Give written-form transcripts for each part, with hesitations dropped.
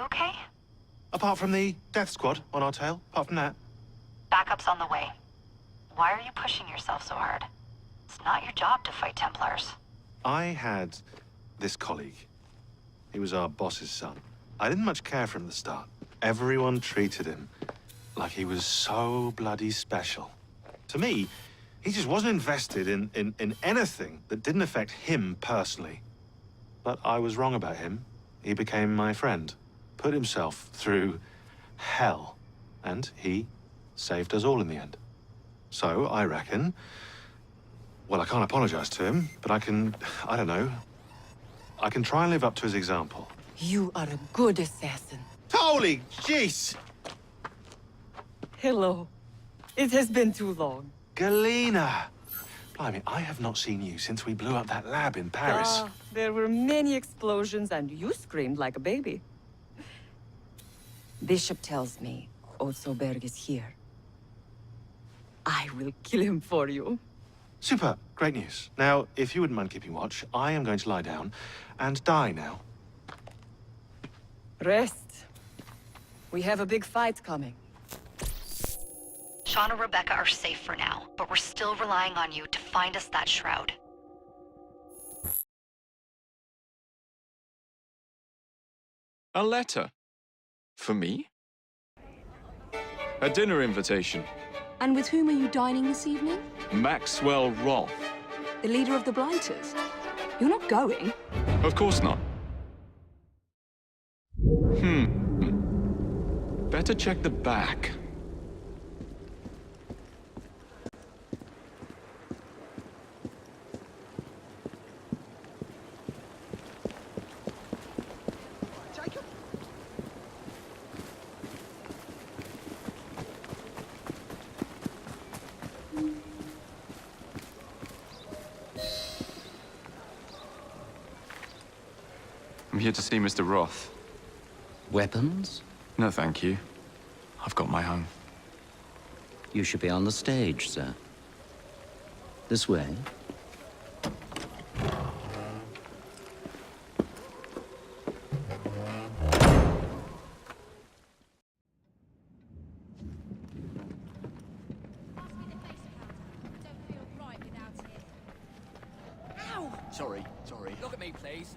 you okay? Apart from the death squad on our tail, apart from that. Backup's on the way. Why are you pushing yourself so hard? It's not your job to fight Templars. I had this colleague. He was our boss's son. I didn't much care for him at the start. Everyone treated him like he was so bloody special. To me, he just wasn't invested in anything that didn't affect him personally. But I was wrong about him. He became my friend, put himself through hell, and he saved us all in the end. So, I reckon, well, I can't apologize to him, but I don't know, I can try and live up to his example. You are a good assassin. Holy jeez! Hello. It has been too long. Galena! Blimey, I have not seen you since we blew up that lab in Paris. There were many explosions and you screamed like a baby. Bishop tells me Otsoberg is here. I will kill him for you. Super, great news. Now, if you wouldn't mind keeping watch, I am going to lie down and die now. Rest. We have a big fight coming. Sean and Rebecca are safe for now, but we're still relying on you to find us that shroud. A letter? For me? A dinner invitation. And with whom are you dining this evening? Maxwell Roth. The leader of the Blighters? You're not going? Of course not. Better check the back. Jacob? I'm here to see Mr. Roth. Weapons? No, thank you. I've got my own. You should be on the stage, sir. This way. Sorry. Look at me, please.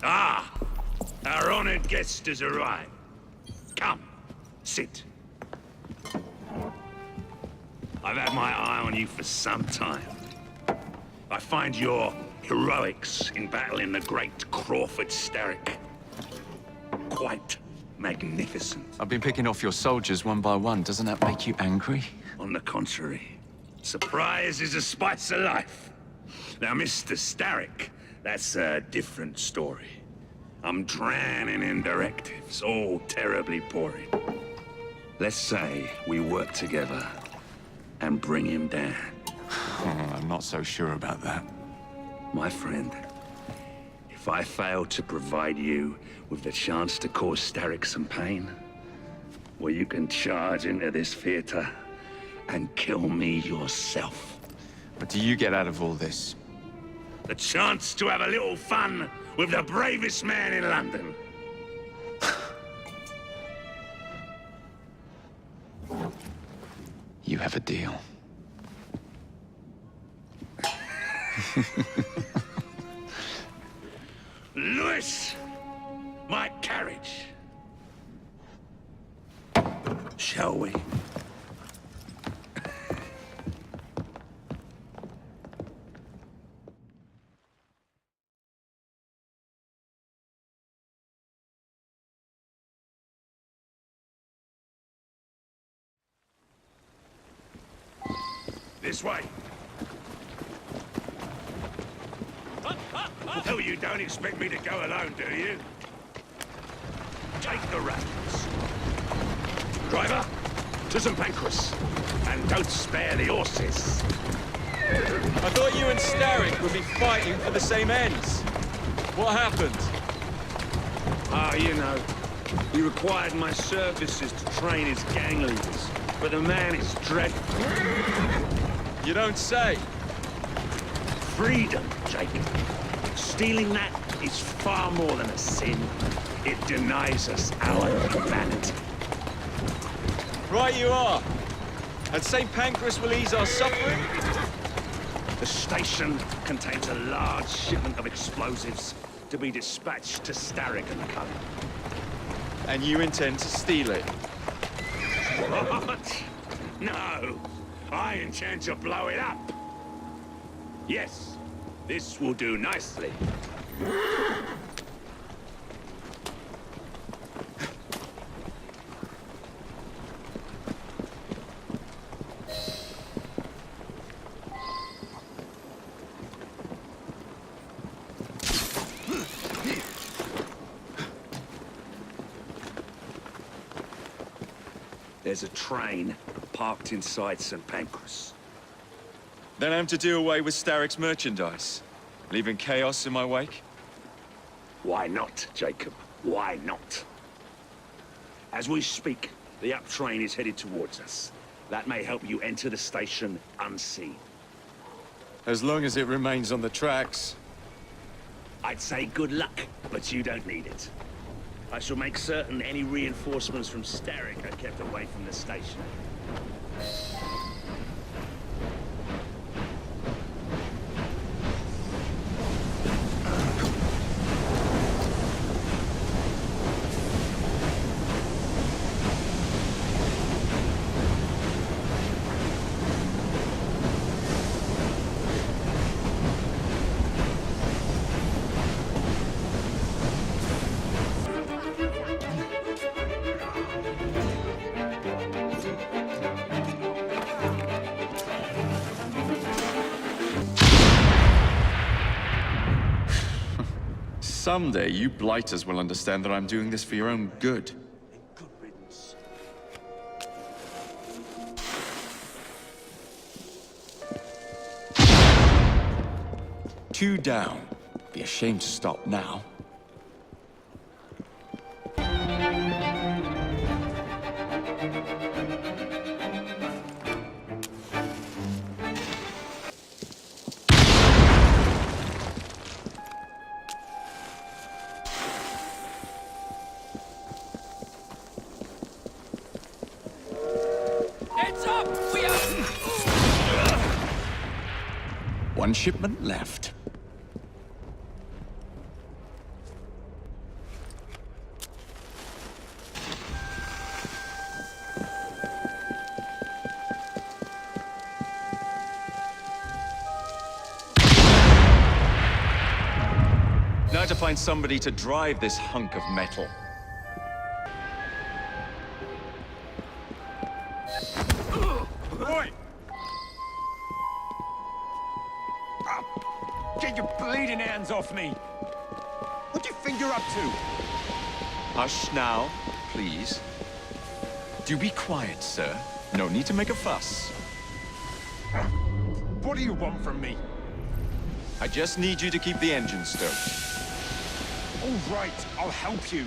Ah! Our honored guest has arrived. Come, sit. I've had my eye on you for some time. I find your heroics in battling the great Crawford Starrick quite magnificent. I've been picking off your soldiers one by one. Doesn't that make you angry? On the contrary, surprise is a spice of life. Now, Mr. Starrick, that's a different story. I'm drowning in directives, all terribly boring. Let's say we work together and bring him down. I'm not so sure about that. My friend, if I fail to provide you with the chance to cause Starrick some pain, well, you can charge into this theater and kill me yourself. What do you get out of all this? The chance to have a little fun with the bravest man in London. You have a deal. Lewis, my carriage. Shall we? This way. Oh, you don't expect me to go alone, do you? Take the reins. Driver, to St. Pancras. And don't spare the horses. I thought you and Starrick would be fighting for the same ends. What happened? Ah, you know, he required my services to train his gang leaders. But the man is dreadful. You don't say. Freedom, Jacob. Stealing that is far more than a sin. It denies us our humanity. Right you are. And St. Pancras will ease our suffering? The station contains a large shipment of explosives to be dispatched to Starrick and Co. And you intend to steal it? What? No. I intend to blow it up. Yes, this will do nicely. There's a train parked inside St. Pancras. Then I'm to do away with Starrick's merchandise, leaving chaos in my wake? Why not, Jacob? Why not? As we speak, the up train is headed towards us. That may help you enter the station unseen. As long as it remains on the tracks. I'd say good luck, but you don't need it. I shall make certain any reinforcements from Starrick are kept away from the station. Someday, you blighters will understand that I'm doing this for your own good. Good riddance. Two down. Be ashamed to stop now. Heads up! We are... One shipment left. Now to find somebody to drive this hunk of metal. Oi! Get your bleeding hands off me! What do you think you're up to? Hush now, please. Do be quiet, sir. No need to make a fuss. What do you want from me? I just need you to keep the engine stoked. All right, I'll help you.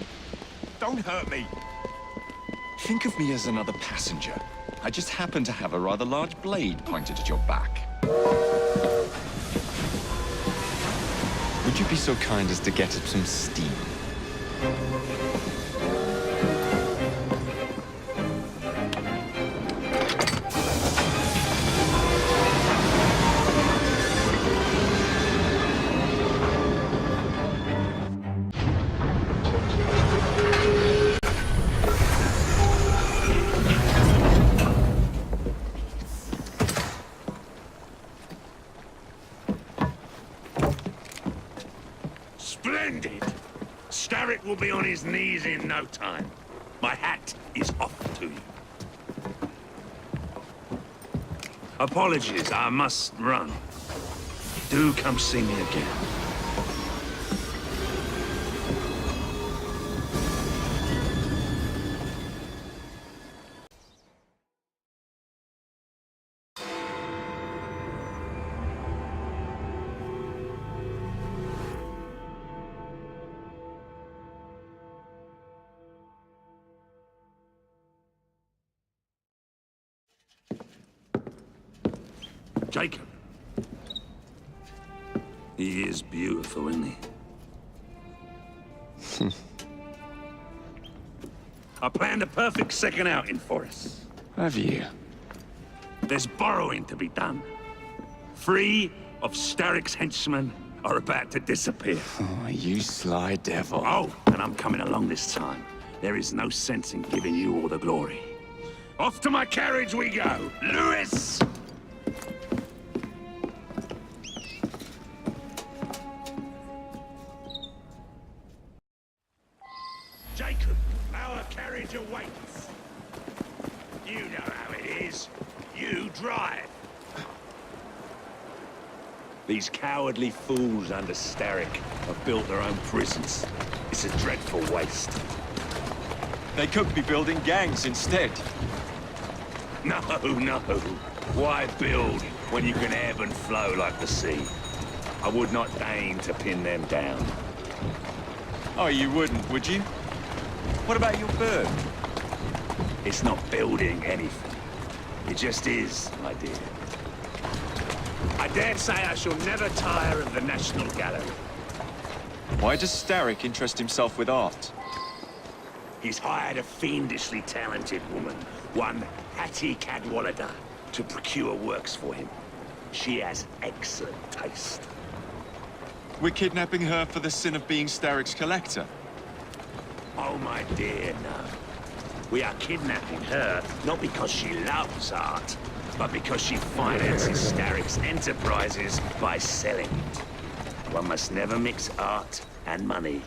Don't hurt me. Think of me as another passenger. I just happen to have a rather large blade pointed at your back. Would you be so kind as to get at some steam? Splendid! Starrick will be on his knees in no time. My hat is off to you. Apologies, I must run. Do come see me again. Jacob. He is beautiful, isn't he? I planned a perfect second outing for us. Have you? There's borrowing to be done. 3 of Starrick's henchmen are about to disappear. Oh, you sly devil. Oh, and I'm coming along this time. There is no sense in giving you all the glory. Off to my carriage we go! Lewis! Jacob, our carriage awaits. You know how it is. You drive. These cowardly fools under Starrick have built their own prisons. It's a dreadful waste. They could be building gangs instead. No, no. Why build when you can ebb and flow like the sea? I would not deign to pin them down. Oh, you wouldn't, would you? What about your bird? It's not building anything. It just is, my dear. I dare say I shall never tire of the National Gallery. Why does Starrick interest himself with art? He's hired a fiendishly talented woman, one Hattie Cadwallader, to procure works for him. She has excellent taste. We're kidnapping her for the sin of being Starrick's collector. Oh, my dear, no. We are kidnapping her, not because she loves art, but because she finances Starrick's enterprises by selling it. One must never mix art and money.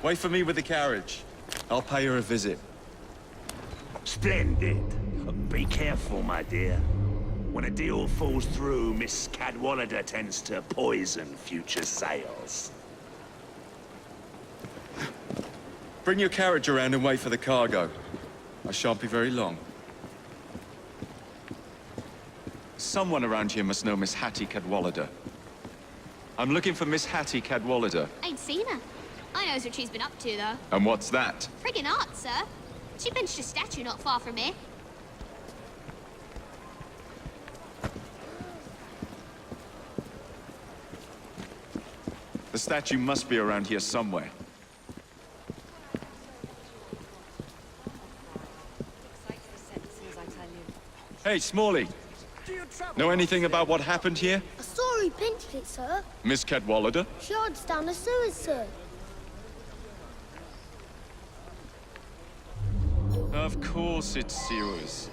Wait for me with the carriage. I'll pay her a visit. Splendid. Be careful, my dear. When a deal falls through, Miss Cadwallader tends to poison future sales. Bring your carriage around and wait for the cargo. I shan't be very long. Someone around here must know Miss Hattie Cadwallader. I'm looking for Miss Hattie Cadwallader. Ain't seen her. I knows what she's been up to, though. And what's that? Friggin' art, sir. She pinched a statue not far from here. The statue must be around here somewhere. Hey, Smalley. Know anything about what happened here? I saw he pinched it, sir. Miss Cadwallader? She hides down the sewers, sir. Of course it's sewers.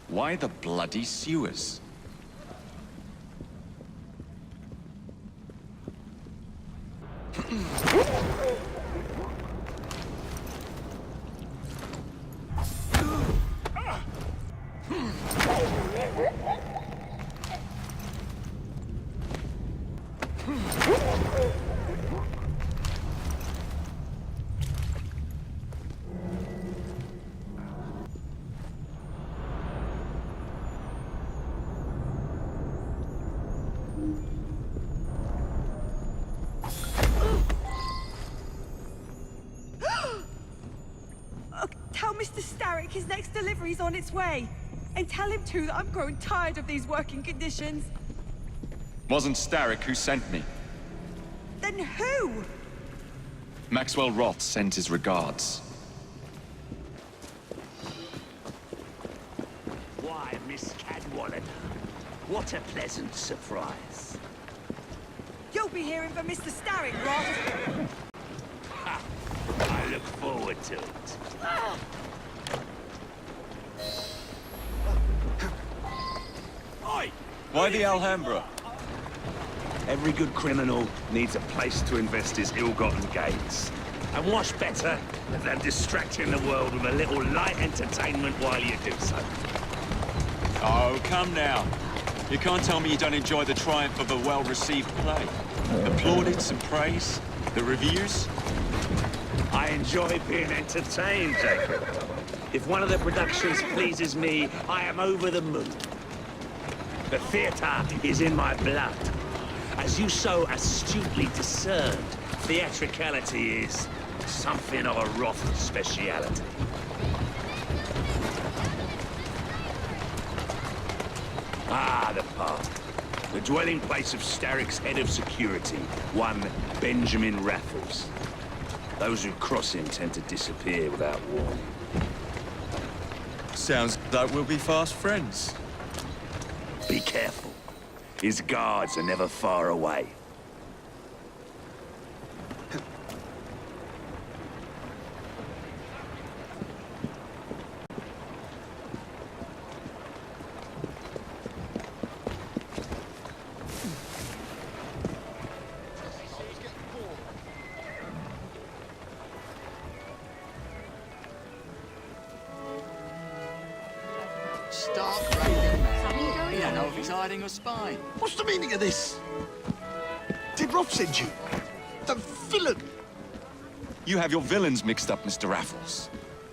Why the bloody sewers? Tell Mr. Starrick his next delivery's on its way. And tell him, too, that I'm growing tired of these working conditions. Wasn't Starrick who sent me. Then who? Maxwell Roth sent his regards. Why, Miss Cadwallader? What a pleasant surprise. You'll be hearing from Mr. Starrick, Roth. Ha! I look forward to it. Oi! Why the Alhambra? Every good criminal needs a place to invest his ill-gotten gains. And what's better than distracting the world with a little light entertainment while you do so? Oh, come now. You can't tell me you don't enjoy the triumph of a well-received play. The plaudits and praise, the reviews. I enjoy being entertained, Jacob. If one of the productions pleases me, I am over the moon. The theatre is in my blood. As you so astutely discerned, theatricality is something of a Roth speciality. Ah, the park. The dwelling place of Starrick's head of security, one Benjamin Raffles. Those who cross him tend to disappear without warning. Sounds like we'll be fast friends. Be careful. His guards are never far away. Stark raving mad. He don't know if he's hiding or spying. What's the meaning of this? Did Rob send you? The villain? You have your villains mixed up, Mr. Raffles.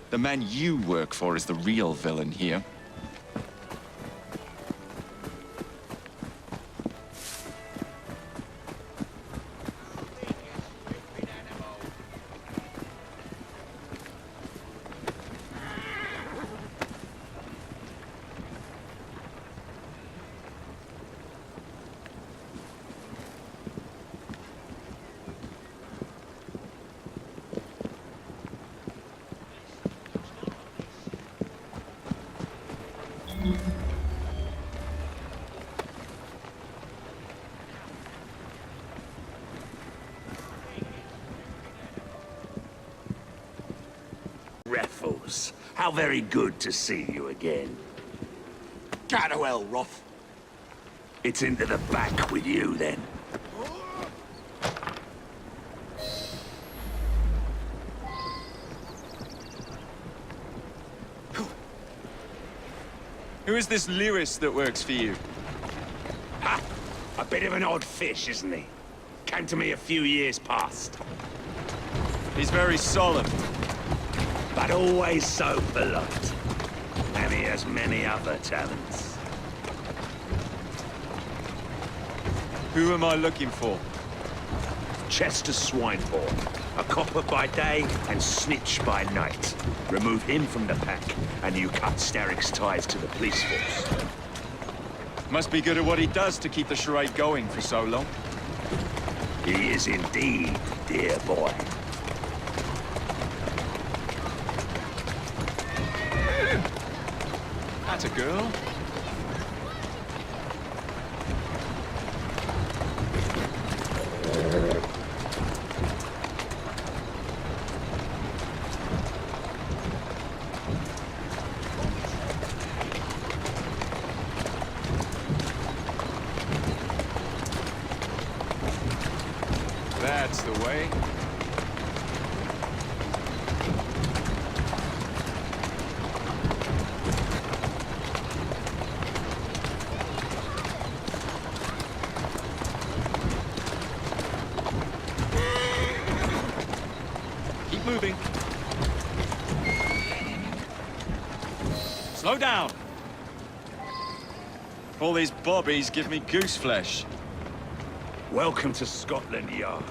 The man you work for is the real villain here. Raffles, how very good to see you again. Go to hell, Roth. It's into the back with you, then. Who is this Lewis that works for you? Ha! A bit of an odd fish, isn't he? Came to me a few years past. He's very solemn. But always so polite. And he has many other talents. Who am I looking for? Chester Swinebourne. A copper by day and snitch by night. Remove him from the pack, and you cut Starrick's ties to the police force. Must be good at what he does to keep the charade going for so long. He is indeed, dear boy. That's a girl. That's the way. Keep moving. Slow down. All these bobbies give me goose flesh. Welcome to Scotland Yard.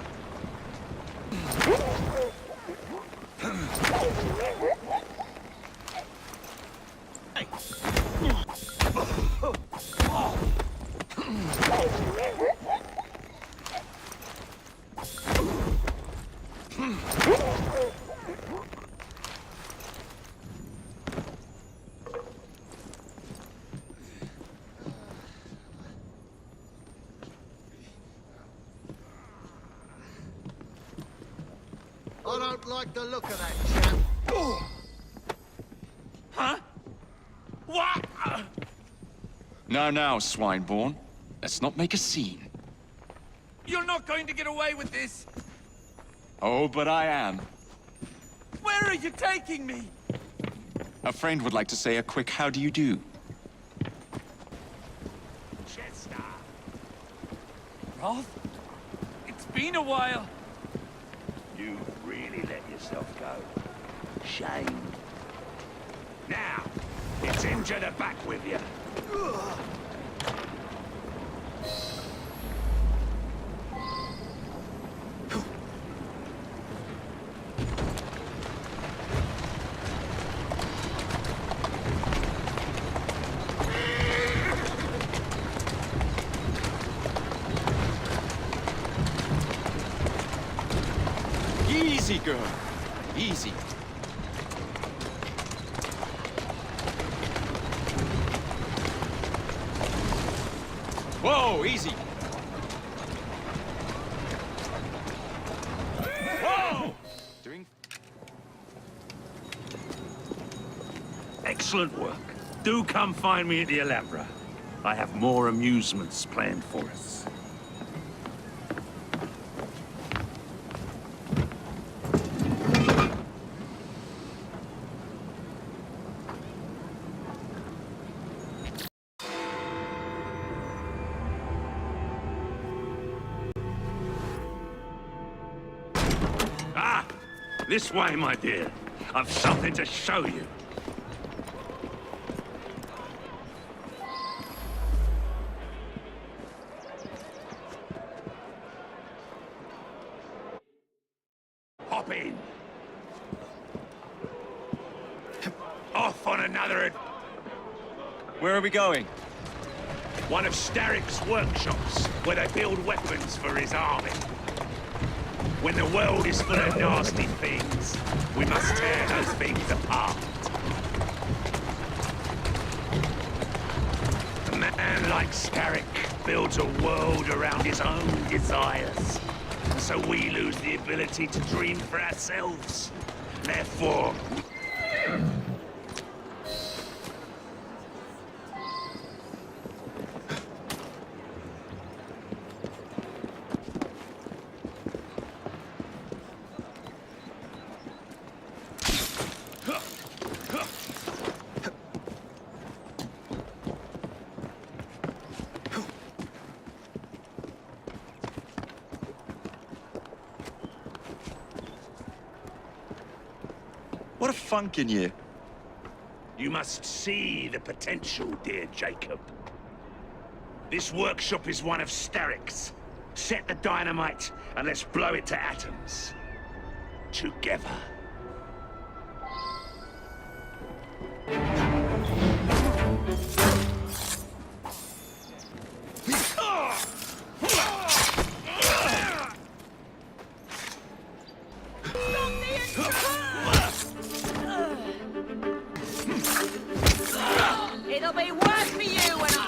I don't like the look of that chap. Huh? What? Now, Swinebourne. Let's not make a scene. You're not going to get away with this. Oh, but I am. Where are you taking me? A friend would like to say a quick how do you do. Chester. Roth? It's been a while. You really let yourself go. Shame. Now, it's into the back with you. girl. Easy. Whoa, easy. Whoa! Excellent work. Do come find me at the Alhambra. I have more amusements planned for us. Ah! This way, my dear. I've something to show you. Hop in. Off on another... Where are we going? One of Starrick's workshops, where they build weapons for his army. When the world is full of nasty things, we must tear those things apart. A man like Starrick builds a world around his own desires. So we lose the ability to dream for ourselves. Therefore... What a funk in you. You must see the potential, dear Jacob. This workshop is one of Starrick's. Set the dynamite and let's blow it to atoms. Together. It'll be worse for you when I...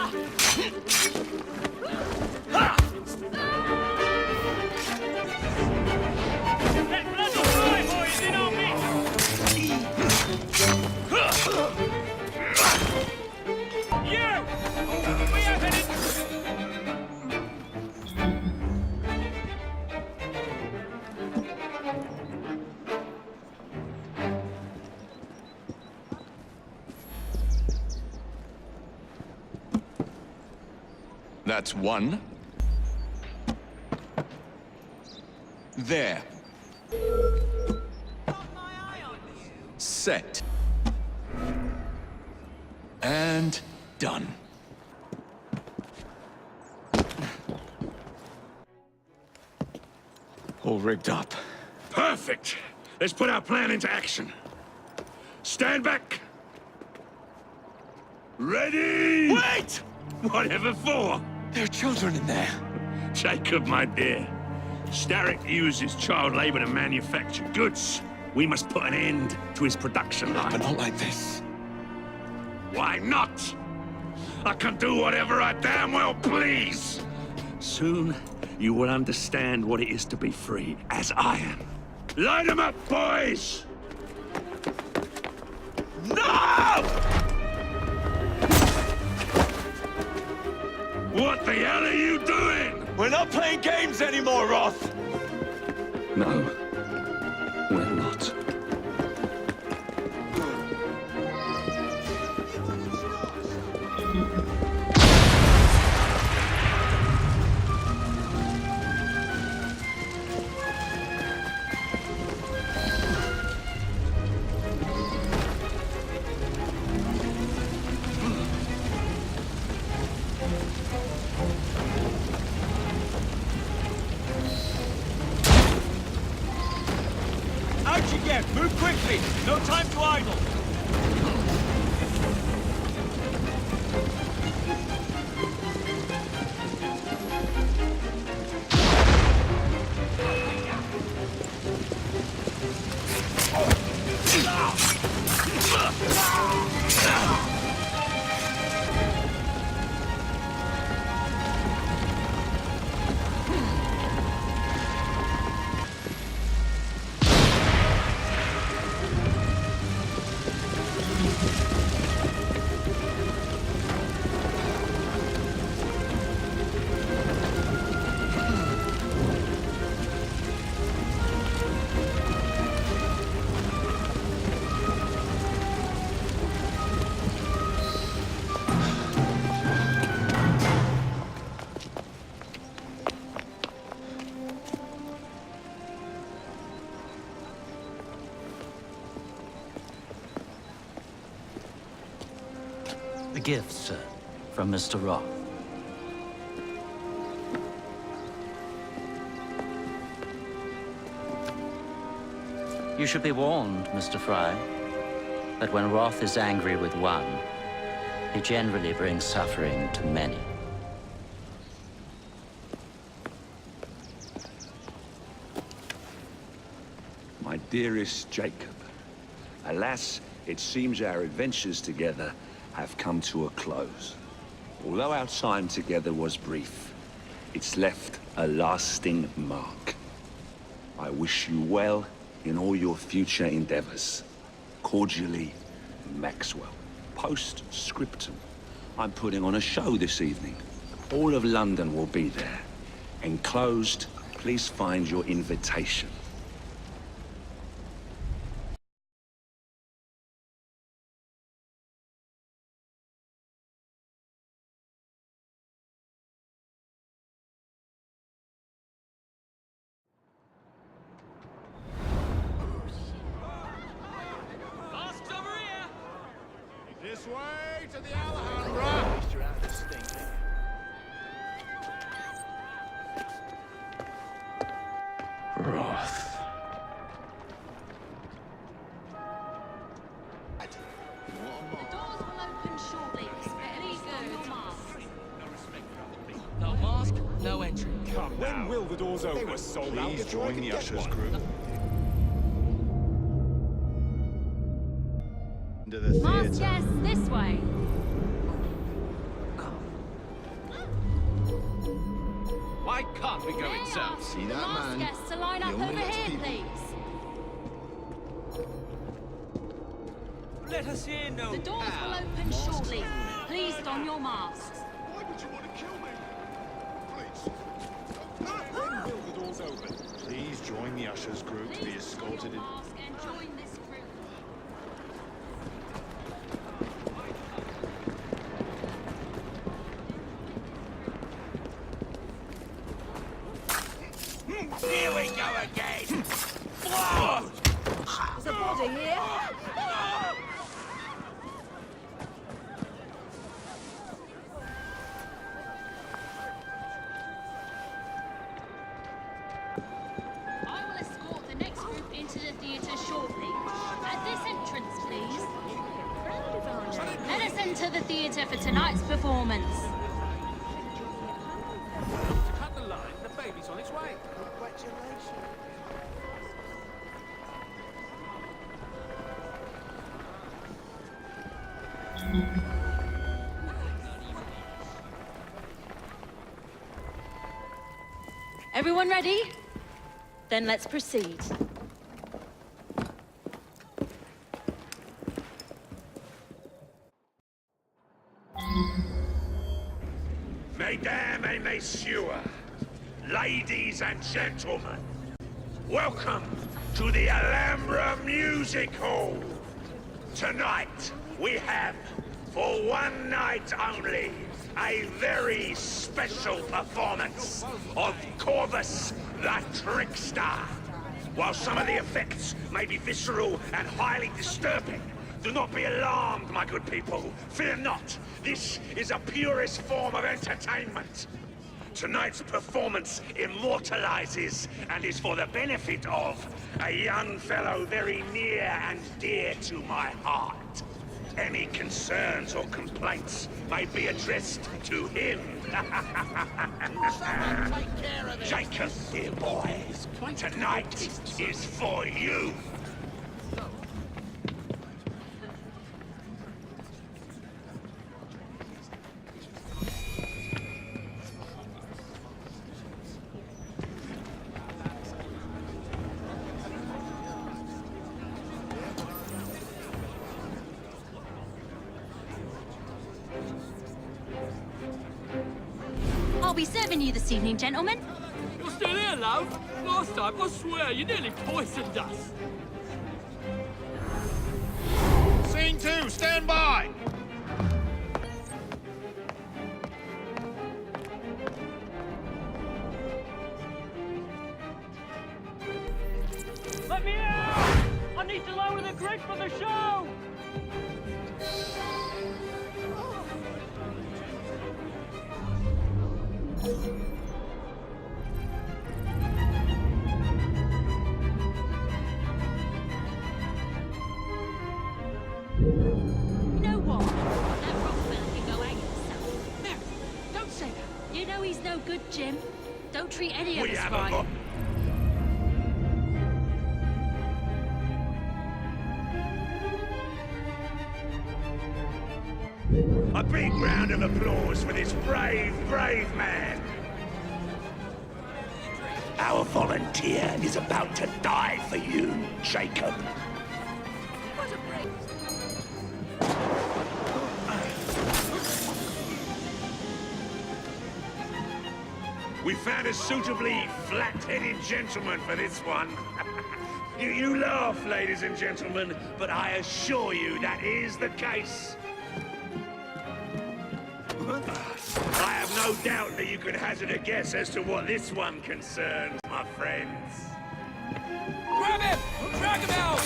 That's one. There. Set. And done. All rigged up. Perfect! Let's put our plan into action. Stand back! Ready? Wait! Whatever for? There are children in there. Jacob, my dear. Starrick uses child labor to manufacture goods. We must put an end to his production line. But not like this. Why not? I can do whatever I damn well please. Soon, you will understand what it is to be free, as I am. Light 'em up, boys! No! What the hell are you doing? We're not playing games anymore, Roth! No, we're not. Out you get! Move quickly! No time to idle! A gift, sir, from Mr. Roth. You should be warned, Mr. Frye, that when Roth is angry with one, he generally brings suffering to many. My dearest Jacob, alas, it seems our adventures together have come to a close. Although our time together was brief, it's left a lasting mark. I wish you well in all your future endeavors. Cordially, Maxwell. Post-scriptum. I'm putting on a show this evening. All of London will be there. Enclosed, please find your invitation. This way to the Alhambra! Roth. The doors will open shortly. Please go your mask. No mask, no entry. Come when will the doors open? They were sold out. Please before I join could the get ushers one. group. Into the Mask theatre. guests this way. Why can't we go inside? See that mask guests to line up over here, please. Let us in, no. The doors will open shortly. Please don your masks. Why would you want to kill me? Please. When will the doors open? Please join the ushers group to be Please don escorted your in. mask and join this group. Here we go again. There's a body here. I will escort the next group into the theatre shortly. At this entrance, please. Let us enter the theatre for tonight's performance. Cut the line, the baby's on its way. Everyone ready? Then let's proceed. Mesdames et messieurs, ladies and gentlemen, welcome to the Alhambra Music Hall. Tonight, we have, for one night only, a very special performance of Corvus the Trickster. While some of the effects may be visceral and highly disturbing, do not be alarmed, my good people. Fear not. This is a purest form of entertainment. Tonight's performance immortalizes and is for the benefit of a young fellow very near and dear to my heart. Any concerns or complaints may be addressed to him. Jacob, dear boy, tonight is for you. I'll be serving you this evening, gentlemen. You're still here, love? Last time, I swear, you nearly poisoned us. Scene 2, stand by! Let me out! I need to lower the grid for the show! You know what? That rock fella can go hang himself. Mary, don't say that. You know he's no good, Jim. Don't treat any of We us have right. A big round of applause for this brave, brave man. Our volunteer is about to die for you, Jacob. We found a suitably flat-headed gentleman for this one. You laugh, ladies and gentlemen, but I assure you that is the case. I have no doubt that you could hazard a guess as to what this one concerns, my friends. Grab him! Drag him out!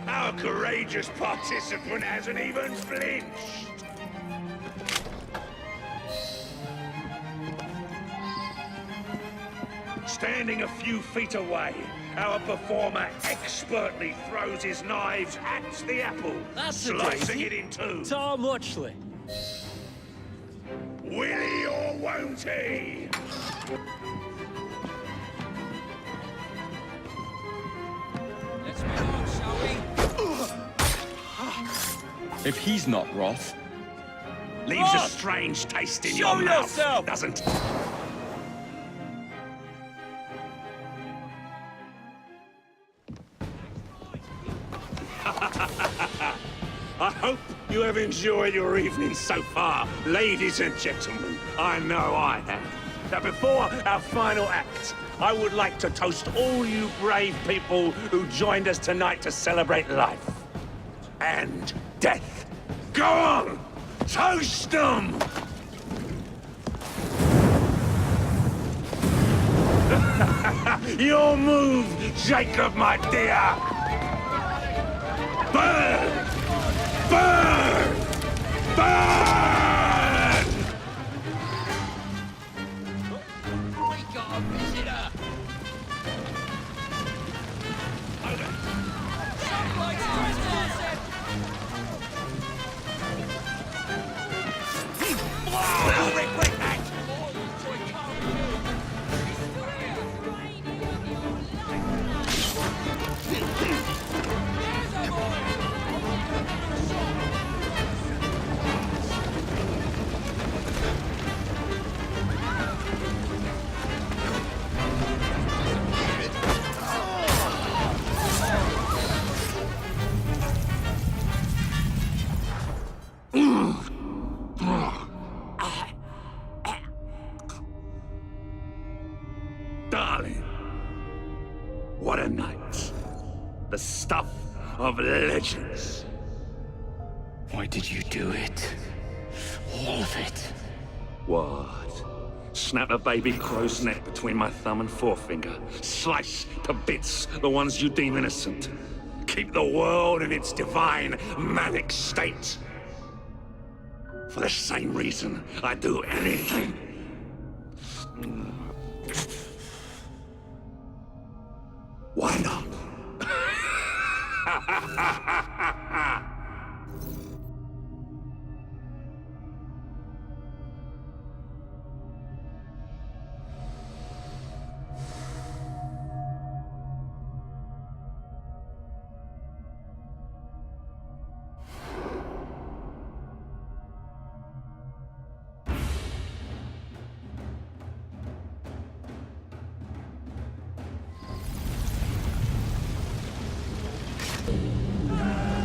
Our courageous participant hasn't even flinched. Standing a few feet away, our performer expertly throws his knives at the apple, slicing it in two. Tom Watchley. Will he or won't he? Let's move on, shall we? If he's not Roth, Leaves a Roth! strange taste in Show your mouth, yourself! doesn't? I hope you have enjoyed your evening so far, ladies and gentlemen. I know I have. Now, before our final act, I would like to toast all you brave people who joined us tonight to celebrate life and death. Go on! Toast them! Your move, Jacob, my dear! Burn! Burn! Burn! We got a visitor! Somebody's trespassing! Darling, what a night. The stuff of legends. Why did you do it? All of it. What? Snap a baby crow's neck between my thumb and forefinger. Slice to bits the ones you deem innocent. Keep the world in its divine, manic state. For the same reason, I'd do anything. Why not?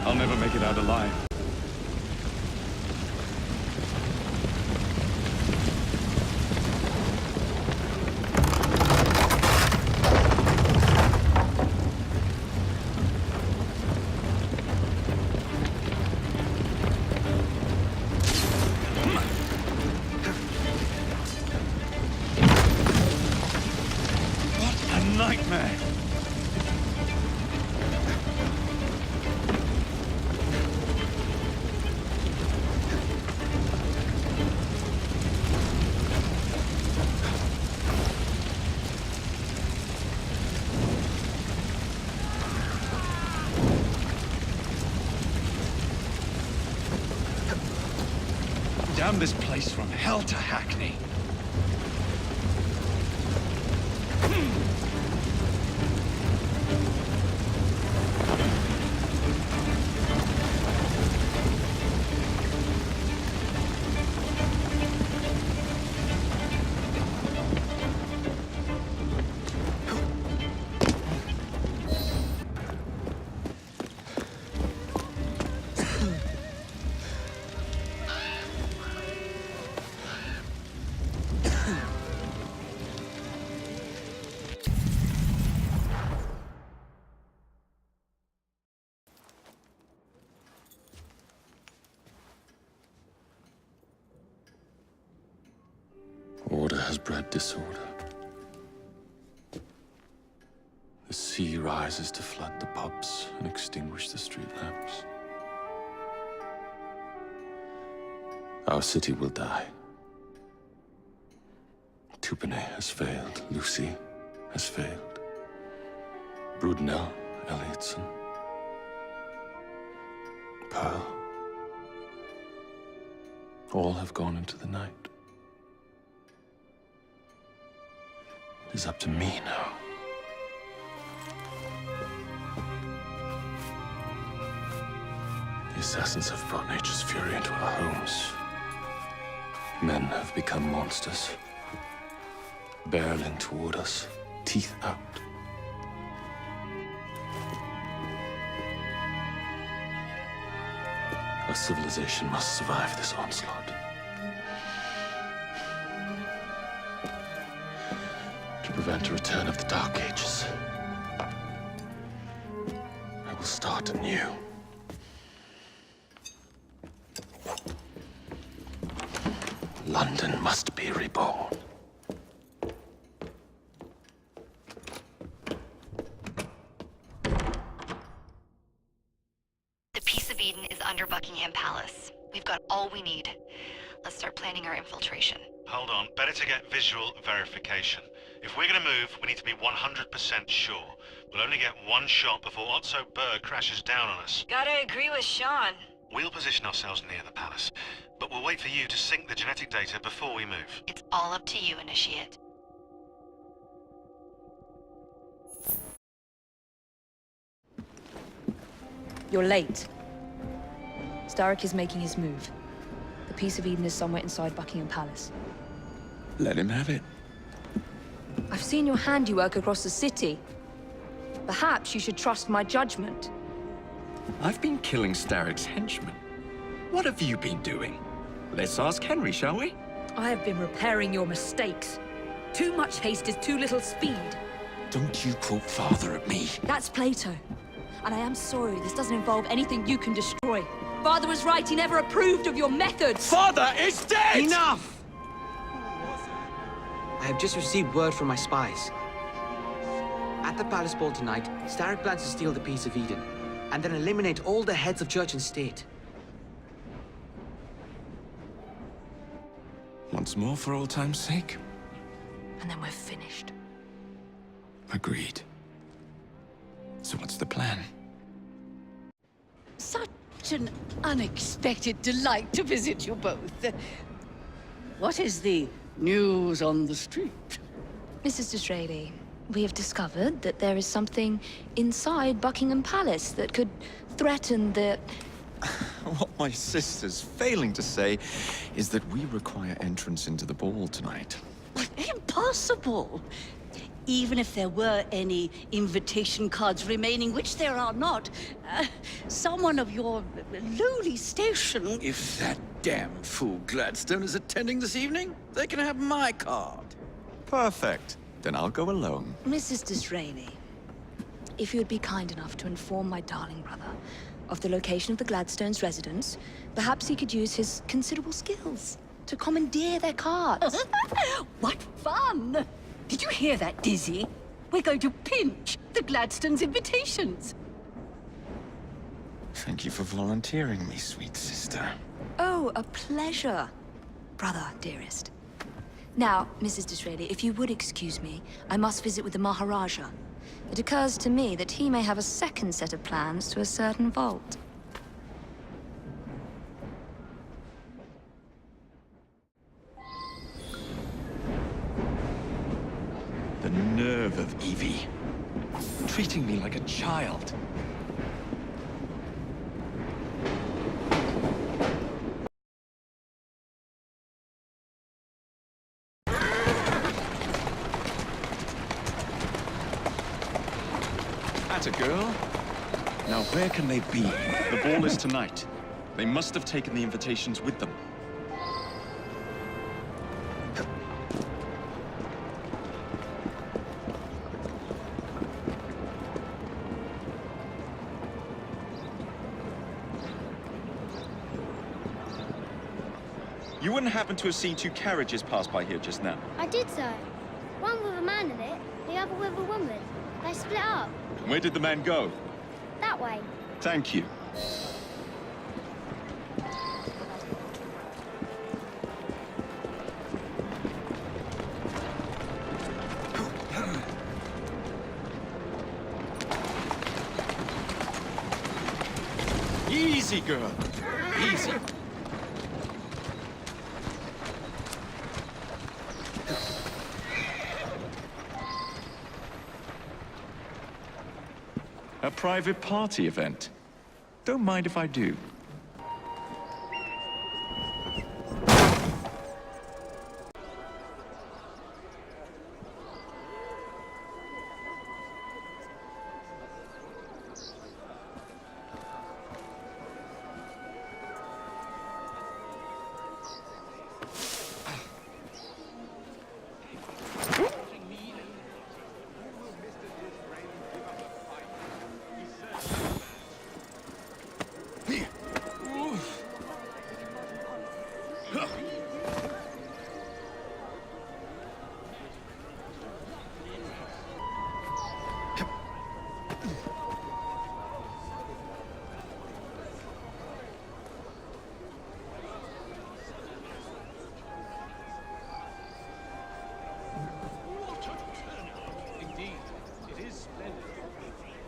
I'll never make it out alive. What a nightmare! Damn this place from hell to Hackney. Order has bred disorder. The sea rises to flood the pubs and extinguish the street lamps. Our city will die. Tupene has failed. Lucy has failed. Brudenell, Elliotson, Pearl. All have gone into the night. It is up to me now. The assassins have brought nature's fury into our homes. Men have become monsters, barreling toward us, teeth out. Our civilization must survive this onslaught. To prevent a return of the Dark Ages, I will start anew. London must be reborn. The Peace of Eden is under Buckingham Palace. We've got all we need. Let's start planning our infiltration. Hold on, better to get visual verification. If we're gonna move, we need to be 100% sure. We'll only get one shot before Otso Berg crashes down on us. Gotta agree with Sean. We'll position ourselves near the palace, but we'll wait for you to sync the genetic data before we move. It's all up to you, Initiate. You're late. Starrick is making his move. The Peace of Eden is somewhere inside Buckingham Palace. Let him have it. I've seen your handiwork across the city. Perhaps you should trust my judgment. I've been killing Starrick's henchmen. What have you been doing? Let's ask Henry, shall we? I have been repairing your mistakes. Too much haste is too little speed. Don't you quote Father at me. That's Plato. And I am sorry this doesn't involve anything you can destroy. Father was right, he never approved of your methods. Father is dead! Enough! I have just received word from my spies. At the palace ball tonight, Starrick plans to steal the Peace of Eden, and then eliminate all the heads of church and state. Once more for old time's sake. And then we're finished. Agreed. So what's the plan? Such an unexpected delight to visit you both. What is the news on the street? Mrs. Disraeli, we have discovered that there is something inside Buckingham Palace that could threaten the... What my sister's failing to say is that we require entrance into the ball tonight. Impossible! Even if there were any invitation cards remaining, which there are not, someone of your lowly station... If that damn fool Gladstone is attending this evening, they can have my card. Perfect. Then I'll go alone. Mrs. Disraeli, if you would be kind enough to inform my darling brother of the location of the Gladstones' residence, perhaps he could use his considerable skills to commandeer their cards. What fun! Did you hear that, Dizzy? We're going to pinch the Gladstones' invitations. Thank you for volunteering me, sweet sister. Oh, a pleasure, brother, dearest. Now, Mrs. Disraeli, if you would excuse me, I must visit with the Maharaja. It occurs to me that he may have a second set of plans to a certain vault. treating me like a child. That's a girl. Now, where can they be? The ball is tonight. They must have taken the invitations with them. You wouldn't happen to have seen two carriages pass by here just now? I did so. One with a man in it, the other with a woman. They split up. Where did the man go? That way. Thank you. Easy, girl. Easy. A private party event. Don't mind if I do.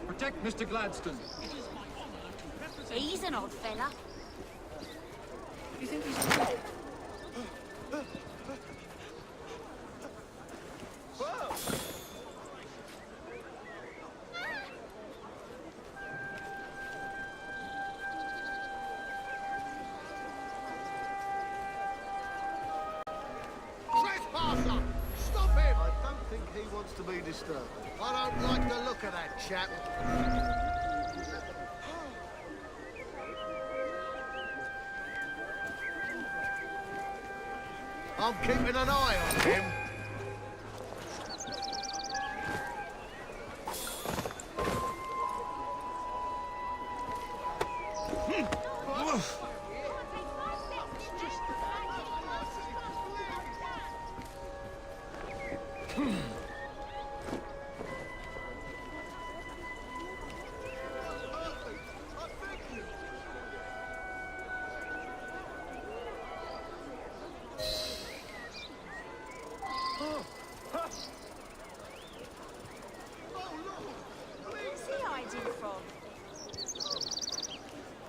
Protect Mr. Gladstone. He's an odd fella. You think he's a good? Trespasser! Stop him! I don't think he wants to be disturbed. I don't like the look of that chap. I'm keeping an eye on him.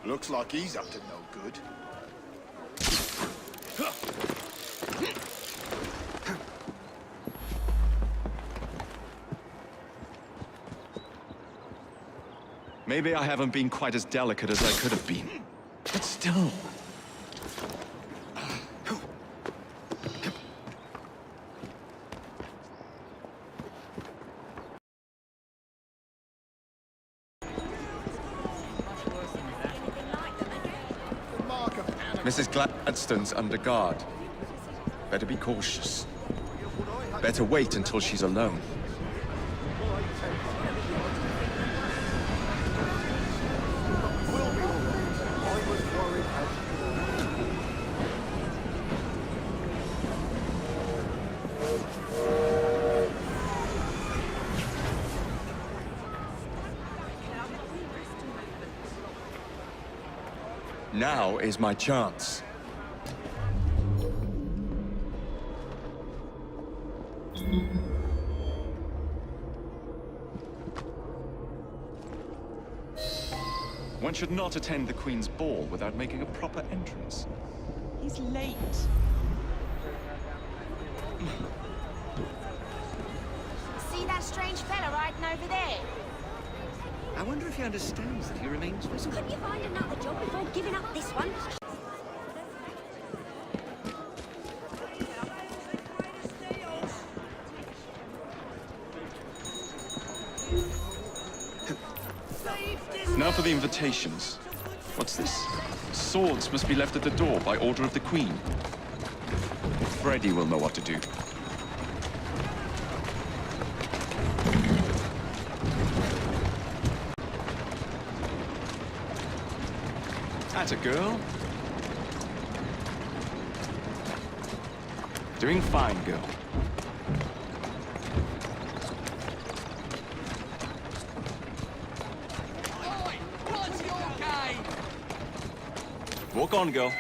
Looks like he's up to no good. Maybe I haven't been quite as delicate as I could have been. But still... Mrs. Gladstone's under guard. Better be cautious. Better wait until she's alone. Now is my chance. One should not attend the Queen's ball without making a proper entrance. He's late. See that strange fella riding over there? I wonder if he understands that he remains visible. Couldn't you find another job before giving up this one? Now for the invitations. What's this? Swords must be left at the door by order of the Queen. Freddy will know what to do. That's a girl. Doing fine, girl. Walk on, girl.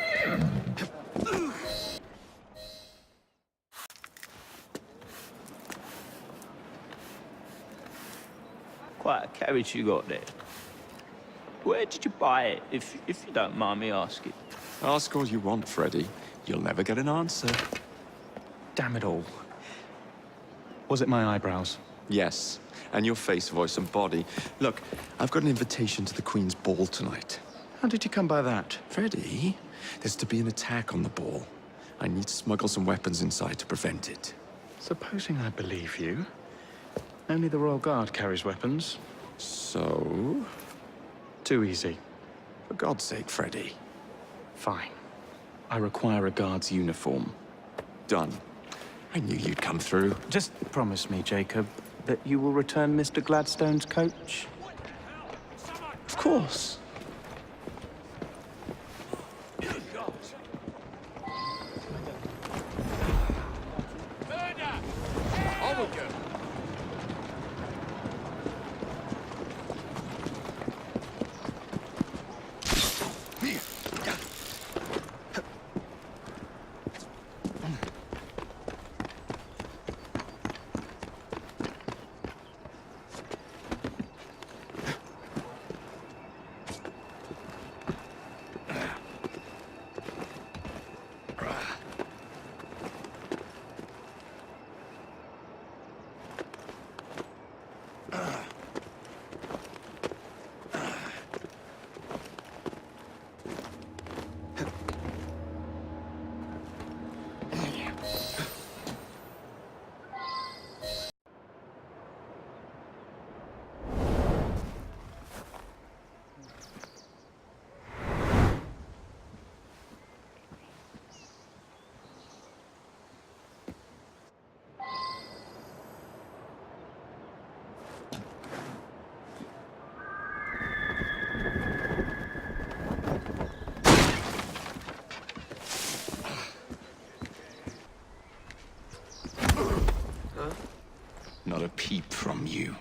Quite a carriage you got there. Where did you buy it, if you don't mind me asking? Ask all you want, Freddy. You'll never get an answer. Damn it all. Was it my eyebrows? Yes, and your face, voice, and body. Look, I've got an invitation to the Queen's ball tonight. How did you come by that? Freddy, there's to be an attack on the ball. I need to smuggle some weapons inside to prevent it. Supposing I believe you. Only the Royal Guard carries weapons. So? Too easy. For God's sake, Freddy. Fine. I require a guard's uniform. Done. I knew you'd come through. Just promise me, Jacob, that you will return Mr. Gladstone's coach. Of course. Not a peep from you.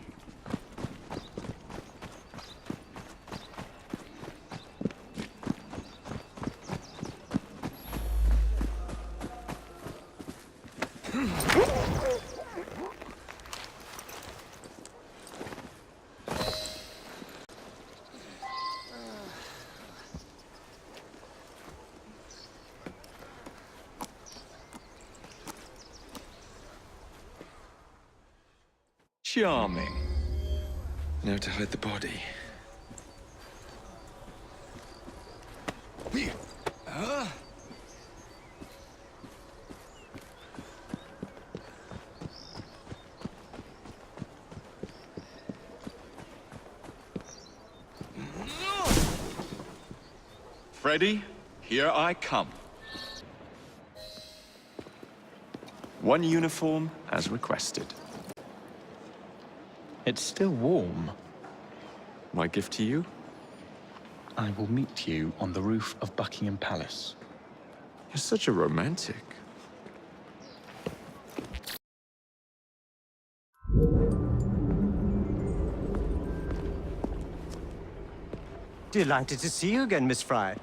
Charming. Now to hide the body. Freddy, here I come. One uniform as requested. It's still warm. My gift to you? I will meet you on the roof of Buckingham Palace. You're such a romantic. Delighted to see you again, Miss Frye.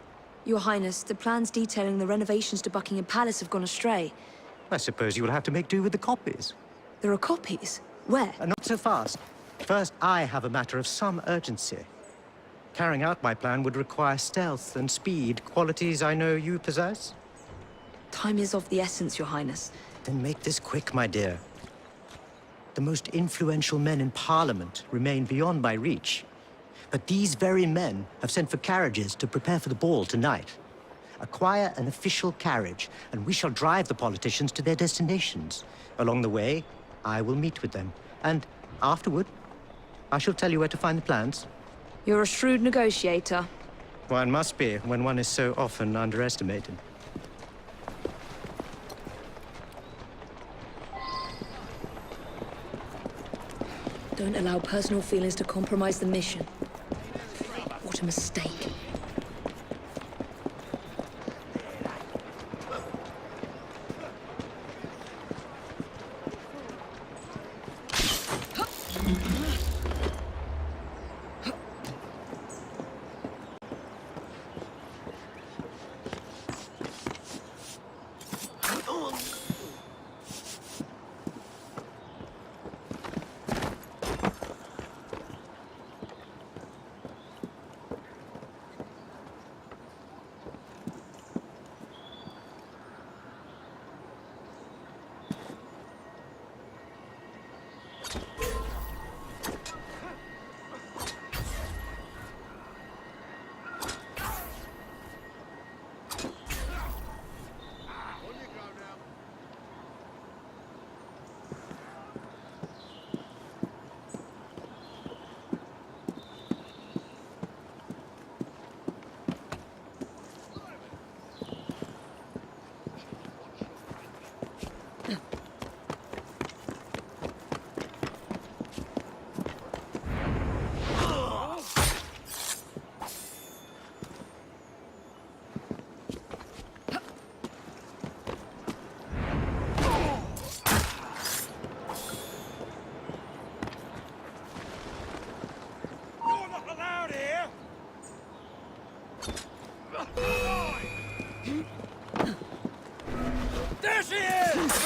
Your Highness, the plans detailing the renovations to Buckingham Palace have gone astray. I suppose you will have to make do with the copies. There are copies? Where? Not so fast. First, I have a matter of some urgency. Carrying out my plan would require stealth and speed, qualities I know you possess. Time is of the essence, Your Highness. Then make this quick, my dear. The most influential men in Parliament remain beyond my reach. But these very men have sent for carriages to prepare for the ball tonight. Acquire an official carriage, and we shall drive the politicians to their destinations. Along the way, I will meet with them. And afterward, I shall tell you where to find the plans. You're a shrewd negotiator. One must be when one is so often underestimated. Don't allow personal feelings to compromise the mission. What a mistake. There she is!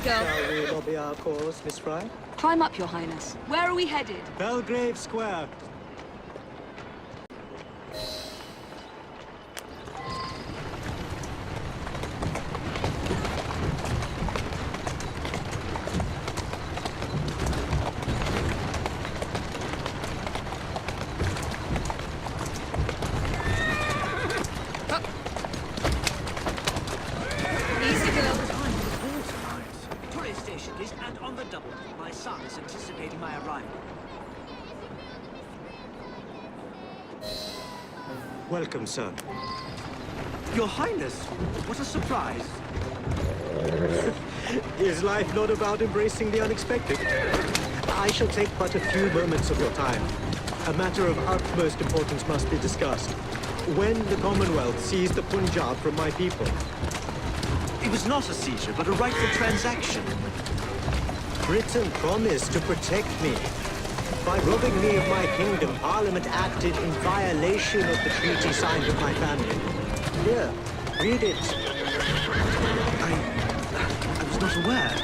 Shall we lobby our cause, Miss Frye? Climb up, Your Highness. Where are we headed? Belgrave Square. Welcome, sir. Your Highness, what a surprise. Is life not about embracing the unexpected? I shall take but a few moments of your time. A matter of utmost importance must be discussed. When the Commonwealth seized the Punjab from my people... It was not a seizure, but a rightful transaction. Britain promised to protect me. By robbing me of my kingdom, Parliament acted in violation of the treaty signed with my family. Here, read it. I was not aware.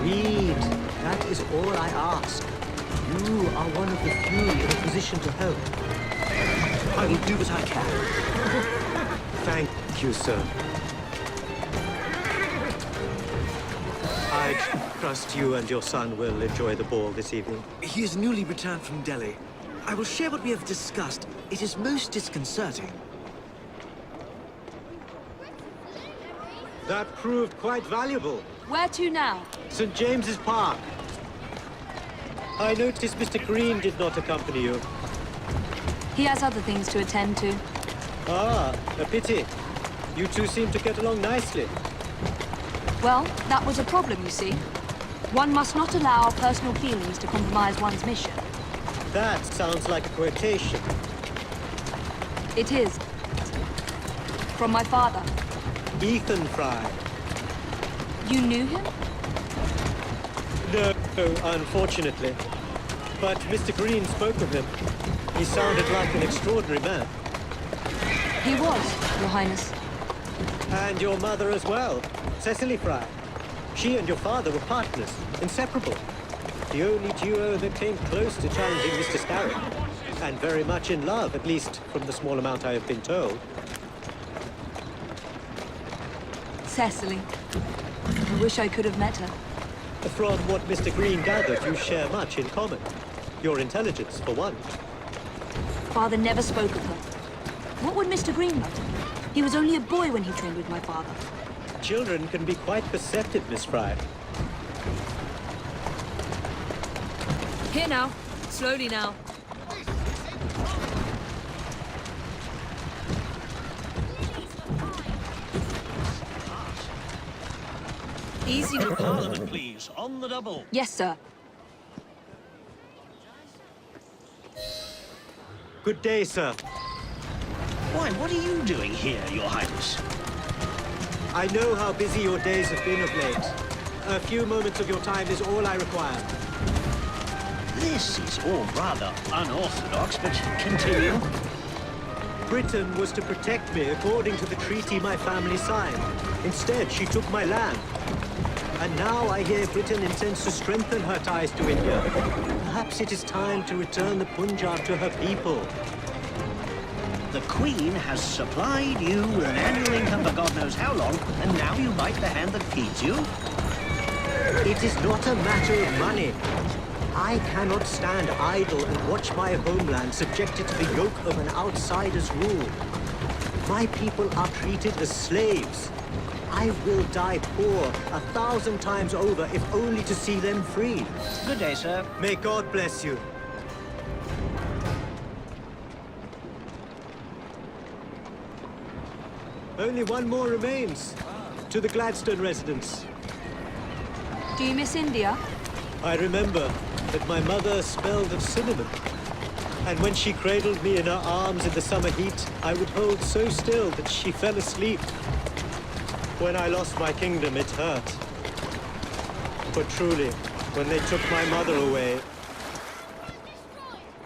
Read. That is all I ask. You are one of the few in a position to help. I will do what I can. Thank you, sir. I trust you and your son will enjoy the ball this evening. He is newly returned from Delhi. I will share what we have discussed. It is most disconcerting. That proved quite valuable. Where to now? St. James's Park. I noticed Mr. Green did not accompany you. He has other things to attend to. Ah, a pity. You two seem to get along nicely. Well, that was a problem, you see. One must not allow personal feelings to compromise one's mission. That sounds like a quotation. It is. From my father. Ethan Frye. You knew him? No, unfortunately. But Mr. Green spoke of him. He sounded like an extraordinary man. He was, Your Highness. And your mother as well, Cecily Frye. She and your father were partners, inseparable. The only duo that came close to challenging Mr. Starrick. And very much in love, at least from the small amount I have been told. Cecily. I wish I could have met her. From what Mr. Green gathered, you share much in common. Your intelligence, for one. Father never spoke of her. What would Mr. Green know? He was only a boy when he trained with my father. Children can be quite perceptive, Miss Frye. Here now. Slowly now. Easy now. Parliament, please. On the double. Yes, sir. Good day, sir. Why, what are you doing here, Your Highness? I know how busy your days have been of late. A few moments of your time is all I require. This is all rather unorthodox, but continue. Britain was to protect me according to the treaty my family signed. Instead, she took my land. And now I hear Britain intends to strengthen her ties to India. Perhaps it is time to return the Punjab to her people. The Queen has supplied you with an annual income for God knows how long, and now you bite the hand that feeds you? It is not a matter of money. I cannot stand idle and watch my homeland subjected to the yoke of an outsider's rule. My people are treated as slaves. I will die poor 1,000 times over if only to see them free. Good day, sir. May God bless you. Only one more remains. To the Gladstone residence. Do you miss India? I remember that my mother smelled of cinnamon. And when she cradled me in her arms in the summer heat, I would hold so still that she fell asleep. When I lost my kingdom, it hurt. But truly, when they took my mother away,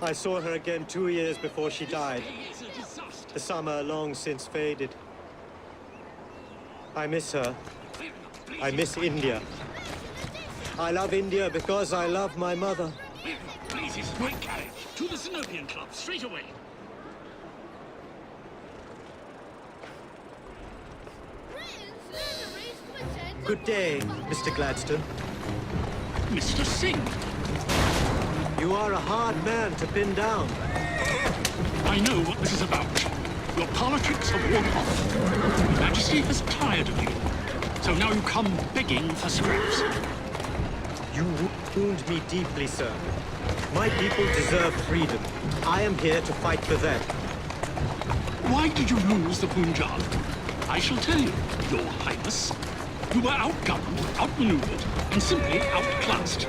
I saw her again 2 years before she died. The summer long since faded. I miss her. I miss India. I love India because I love my mother. Please, it's my carriage. To the Synopian Club, straight away. Good day, Mr. Gladstone. Mr. Singh. You are a hard man to pin down. I know what this is about. Your politics have worn off. Your Majesty is tired of you. So now you come begging for scraps. You wound me deeply, sir. My people deserve freedom. I am here to fight for them. Why did you lose the Punjab? I shall tell you, Your Highness. You were outgunned, outmaneuvered, and simply outclassed.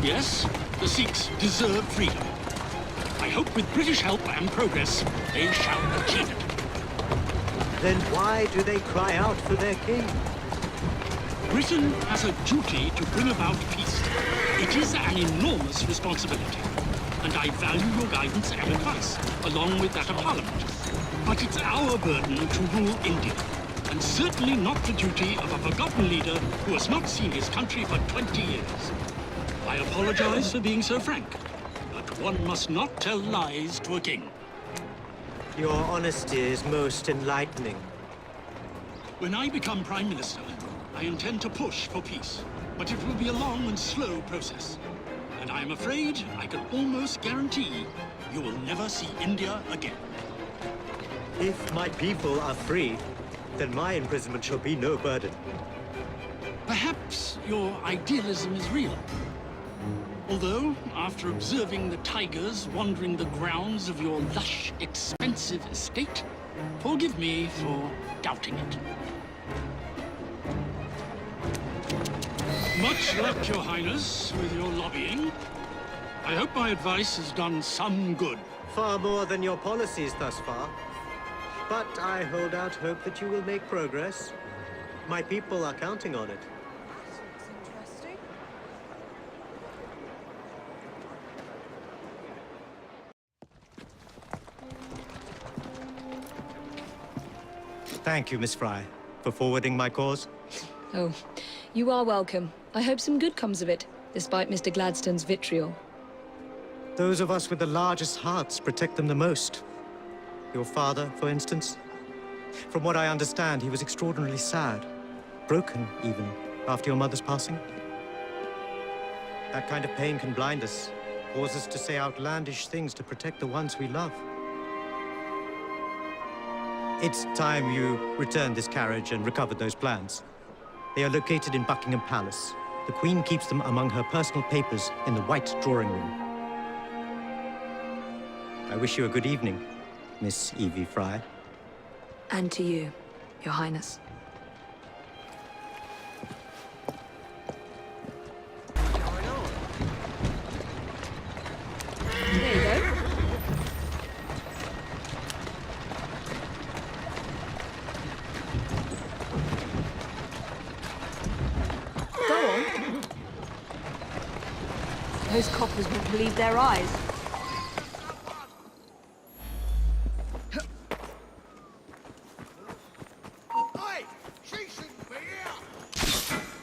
Yes, the Sikhs deserve freedom. I hope with British help and progress, they shall achieve it. Then why do they cry out for their king? Britain has a duty to bring about peace. It is an enormous responsibility, and I value your guidance and advice, along with that of Parliament. But it's our burden to rule India, and certainly not the duty of a forgotten leader who has not seen his country for 20 years. I apologize for being so frank, but one must not tell lies to a king. Your honesty is most enlightening. When I become Prime Minister, I intend to push for peace, but it will be a long and slow process. And I am afraid I can almost guarantee you will never see India again. If my people are free, then my imprisonment shall be no burden. Perhaps your idealism is real. Although, after observing the tigers wandering the grounds of your lush, expensive estate, forgive me for doubting it. Much luck, Your Highness, with your lobbying. I hope my advice has done some good. Far more than your policies thus far. But I hold out hope that you will make progress. My people are counting on it. Thank you, Miss Frye, for forwarding my cause. Oh, you are welcome. I hope some good comes of it, despite Mr. Gladstone's vitriol. Those of us with the largest hearts protect them the most. Your father, for instance. From what I understand, he was extraordinarily sad. Broken, even, after your mother's passing. That kind of pain can blind us, cause us to say outlandish things to protect the ones we love. It's time you returned this carriage and recovered those plans. They are located in Buckingham Palace. The Queen keeps them among her personal papers in the White Drawing Room. I wish you a good evening, Miss Evie Frye. And to you, Your Highness. There you go. Go on. Those coppers won't believe their eyes. Hey! She shouldn't be here!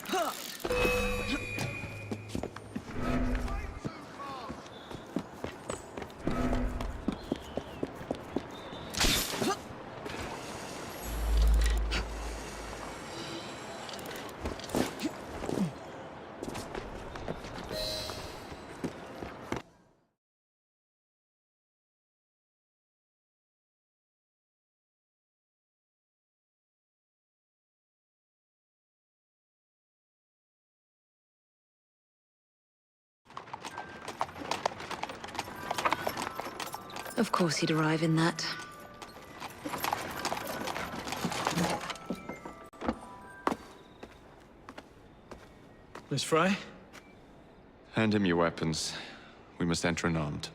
Of course he'd arrive in that. Miss Frye? Hand him your weapons. We must enter unarmed.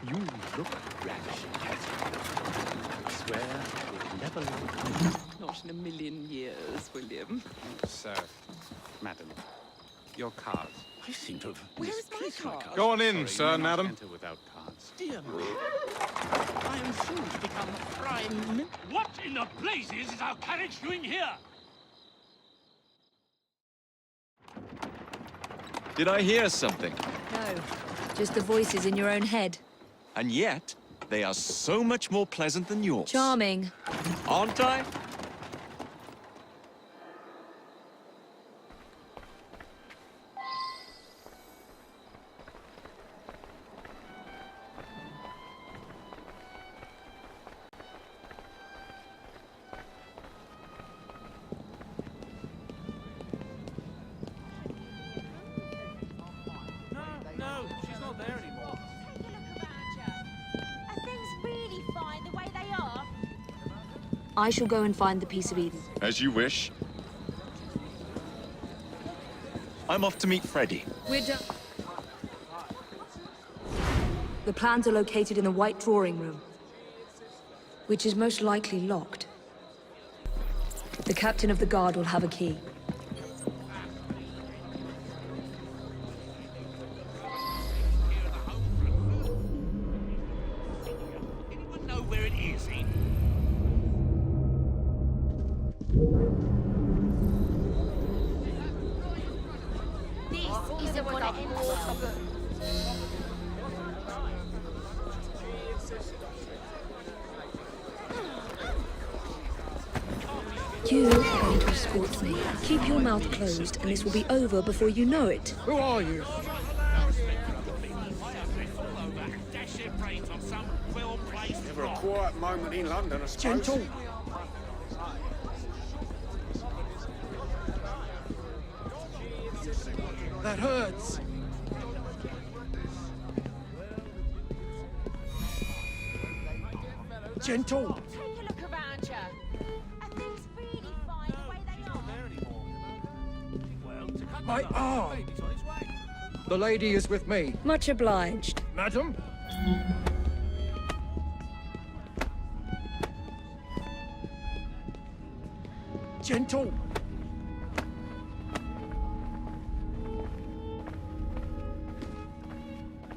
You look ravishing, Catherine. I swear we'll never look. Not in a million years, William. Sir, madam, your cards. I seem to have Where is my card? Go on in, Sorry, sir, you may not madam. enter without cards. Dear me. I am soon to become Prime Min... What in the blazes is our carriage doing here? Did I hear something? No, just the voices in your own head. And yet, they are so much more pleasant than yours. Charming. Aren't I? I shall go and find the Piece of Eden. As you wish. I'm off to meet Freddy. We're done. The plans are located in the White Drawing Room, which is most likely locked. The captain of the guard will have a key. Anyone know where it is, eh? This isn't gonna end well. You are going to escort me. Keep your mouth closed, and this will be over before you know it. Who are you? Never a quiet moment in London, I suppose. Gentle. That hurts. Gentle. Take a look around you. Are things really fine the way they are? My arm. The lady is with me. Much obliged. Madam? Gentle.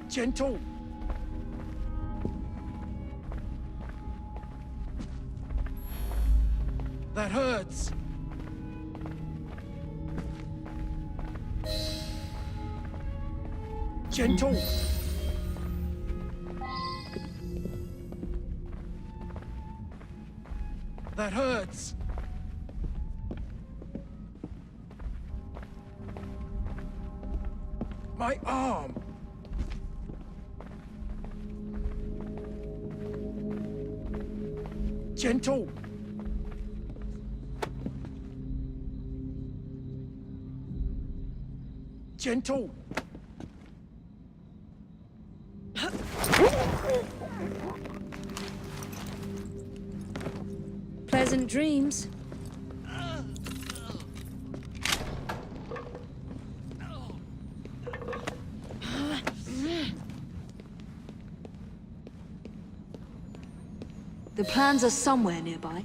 Gentle. That hurts. Gentle. That hurts. My arm. Gentle. Gentle. Pleasant dreams. The plans are somewhere nearby.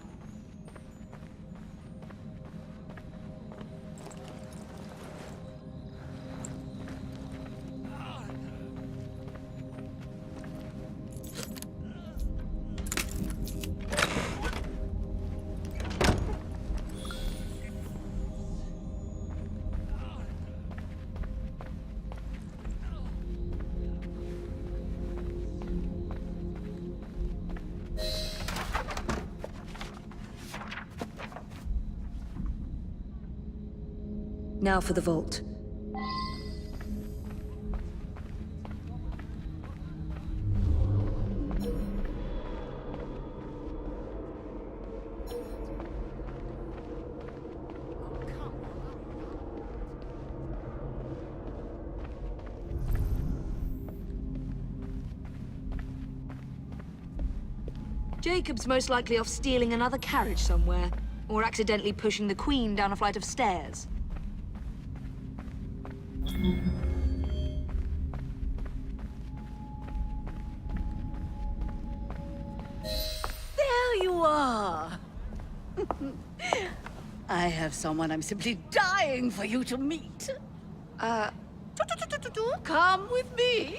Now for the vault. Jacob's most likely off stealing another carriage somewhere, or accidentally pushing the Queen down a flight of stairs. There you are! I have someone I'm simply dying for you to meet. Come with me.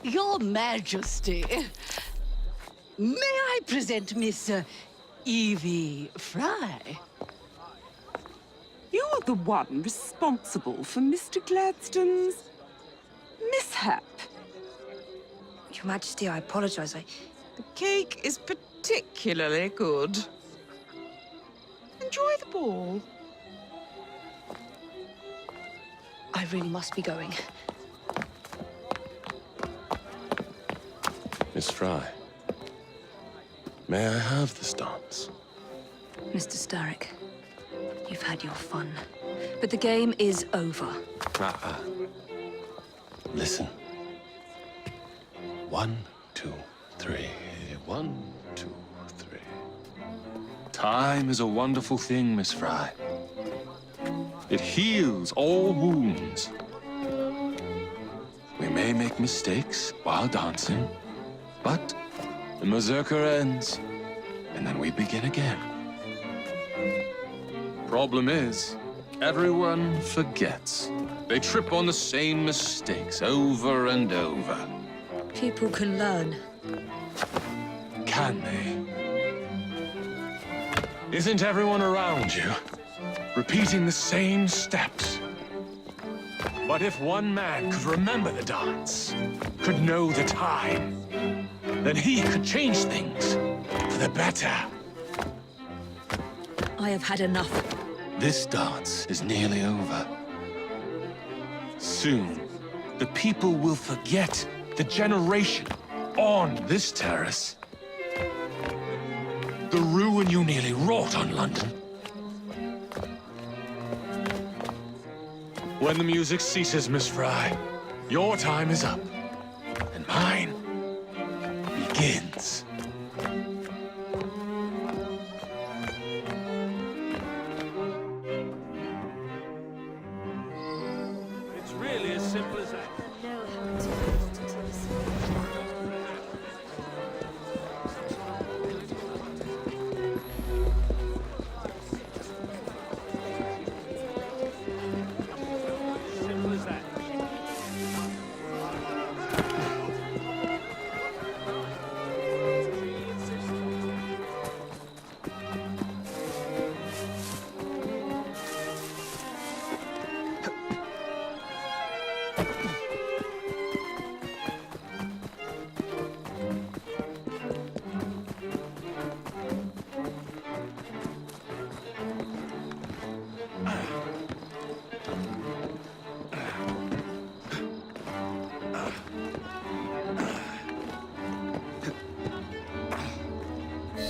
Your Majesty, may I present Miss Evie Frye? You're the one responsible for Mr. Gladstone's mishap. Your Majesty, I apologize. The cake is particularly good. Enjoy the ball. I really must be going. Miss Frye, may I have this dance? Mr. Starrick, you've had your fun. But the game is over. Listen. 1, 2, 3. 1, 2, 3. Time is a wonderful thing, Miss Frye. It heals all wounds. We may make mistakes while dancing, but the Berserker ends, and then we begin again. Problem is, everyone forgets. They trip on the same mistakes over and over. People can learn. Can they? Isn't everyone around you repeating the same steps? But if one man could remember the dance, could know the time, then he could change things for the better. I have had enough. This dance is nearly over. Soon, the people will forget the generation on this terrace. The ruin you nearly wrought on London. When the music ceases, Miss Frye, your time is up, and mine begins. It's really as simple as that.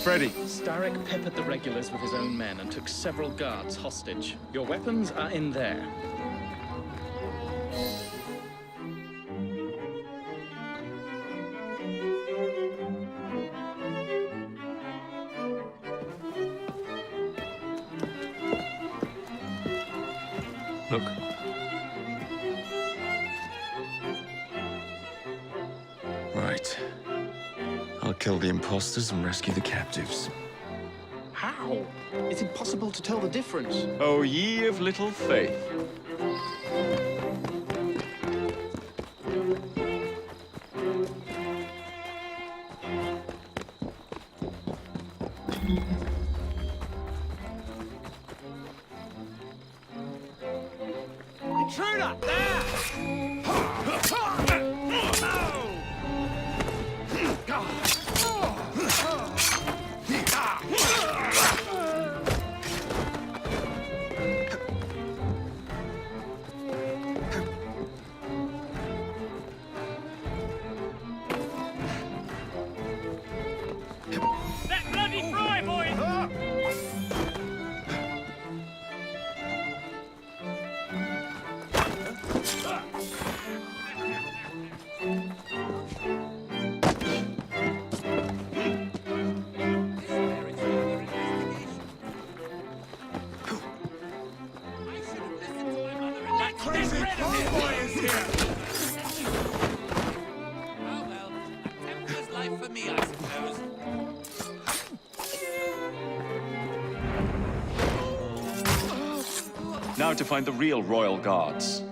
Freddy. Starrick peppered the regulars with his own men and took several guards hostage. Your weapons are in there. Look. Right. I'll kill the imposters and rescue the captives. How? It's impossible to tell the difference. Oh, ye of little faith. Intruder! There! That bloody Frye, boys! That crazy cowboy is here! Oh well, Templar's life for me, I suppose. Now to find the real royal guards.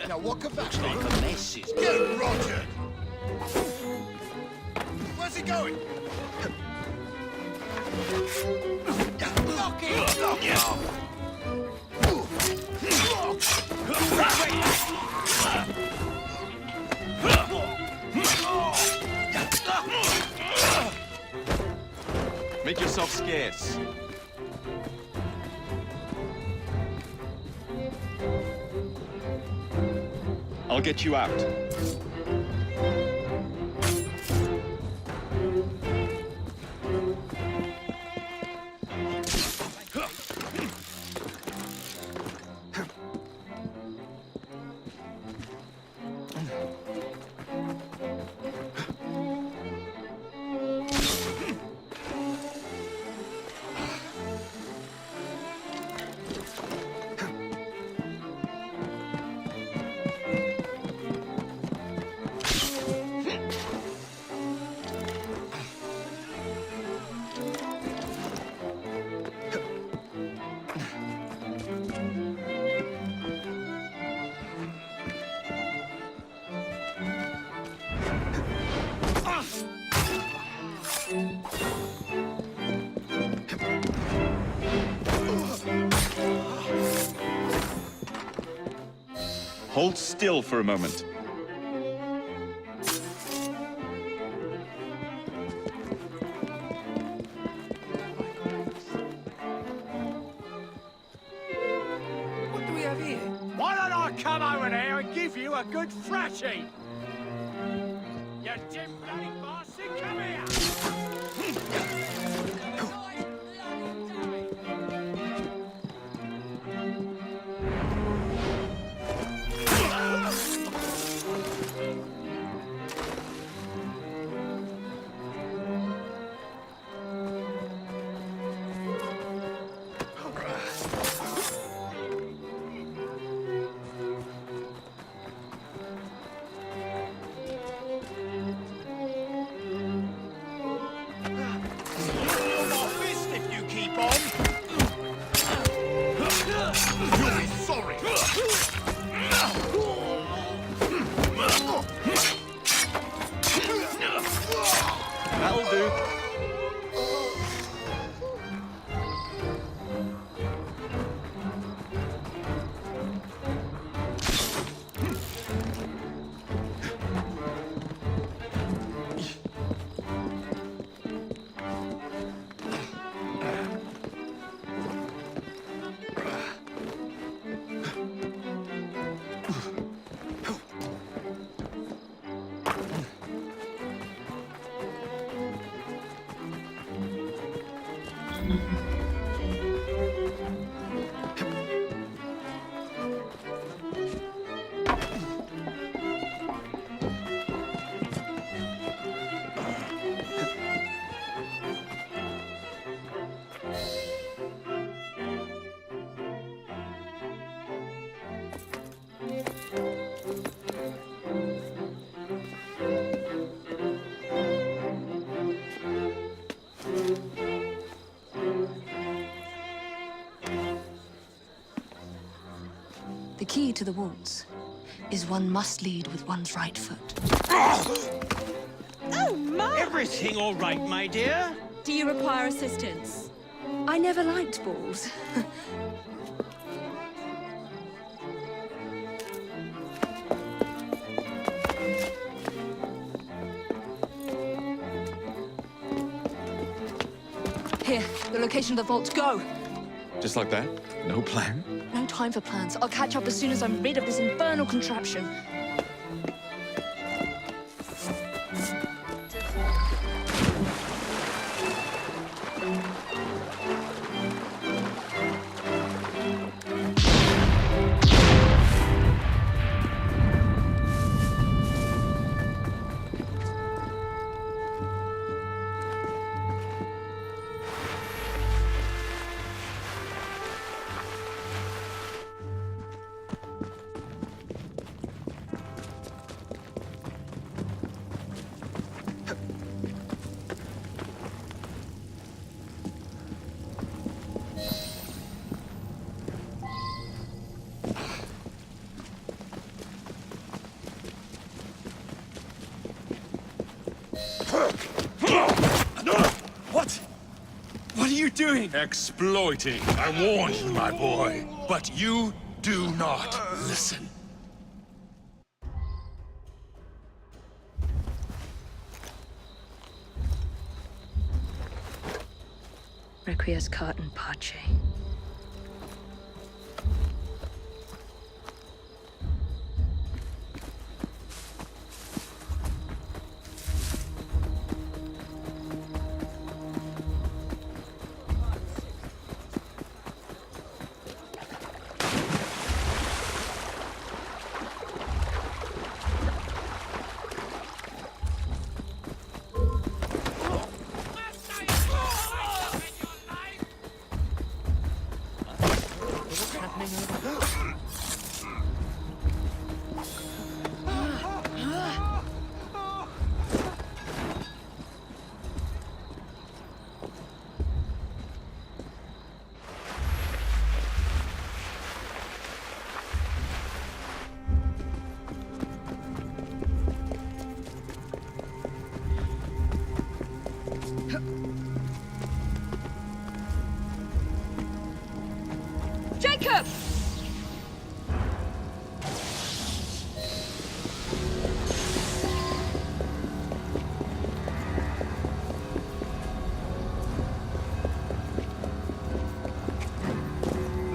Now, what could that Looks like a mess is Get Roger! Where's he going? Knock it! Knock it off! Make yourself scarce. I'll get you out. Hold still for a moment. What do we have here? Why don't I come over there and give you a good thrashing? You dim bloody bastard, come here! That'll do. The key to the walls is one must lead with one's right foot. Oh, my! Everything all right, my dear? Do you require assistance? I never liked balls. Here, the location of the vault. Go! Just like that? No plan? No time for plans. I'll catch up as soon as I'm rid of this infernal contraption. What? What are you doing? Exploiting. I warned you, my boy. But you do not listen. Requiescat in pace. Jacob!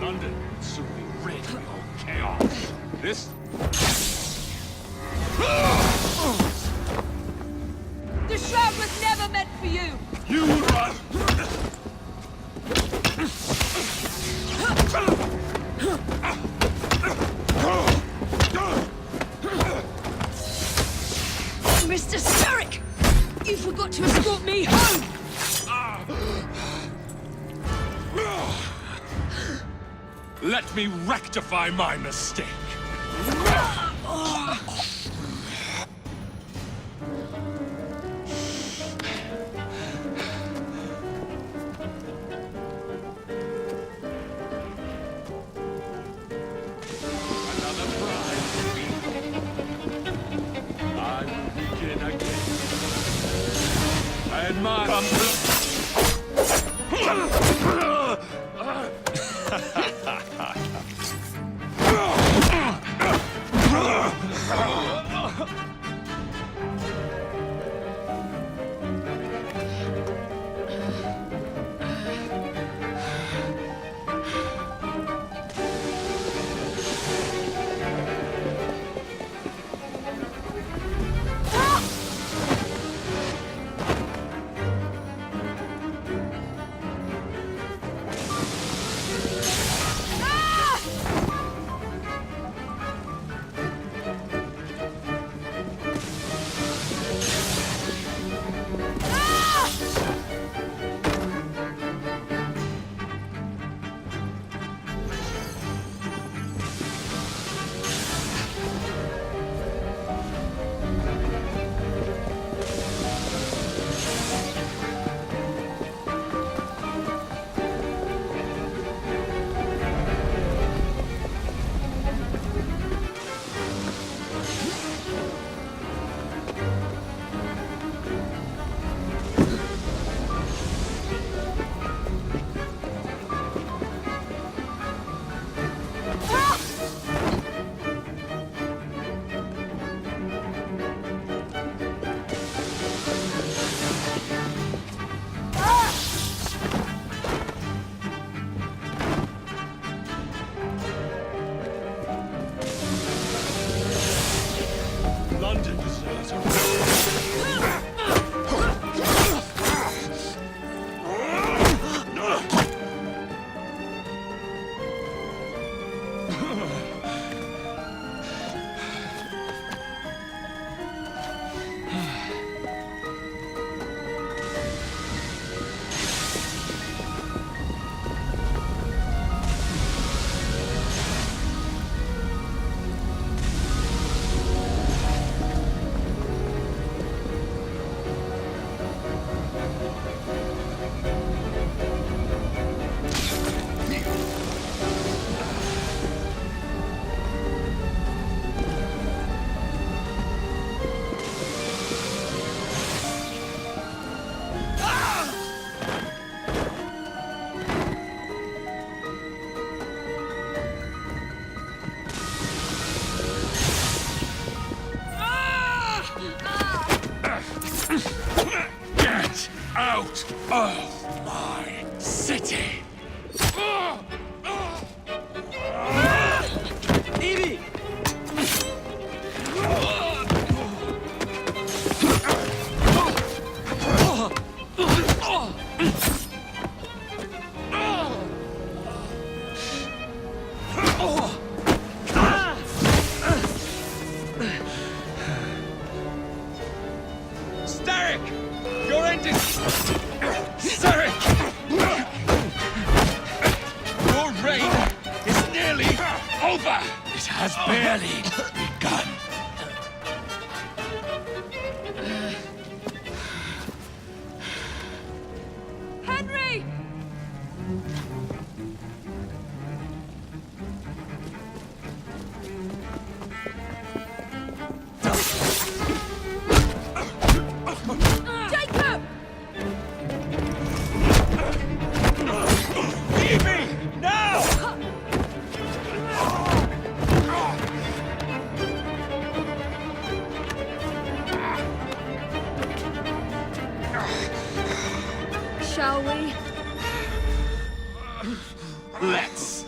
London will soon be rid of your chaos. This... The shroud was never meant for you! You run! Mr. Starrick! You forgot to escort me home! Let me rectify my mistake. Another bride for me. I will begin again. And my... out of my city! Evie! Starrick! Your end is... Starrick! Your reign is nearly over! It has barely begun. Henry! Jacob! Evie! Now! Shall we? Let's.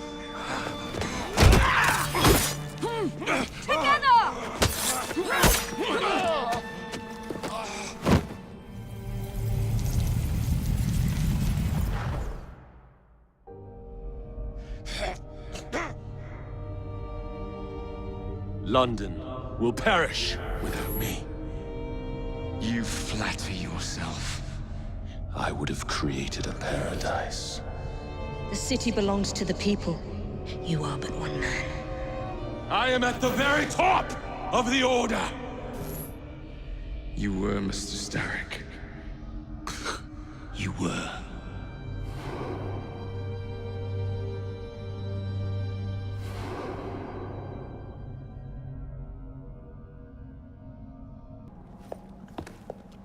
London will perish without me. You flatter yourself. I would have created a paradise. The city belongs to the people. You are but one man. I am at the very top of the Order! You were Mr. Starrick. You were.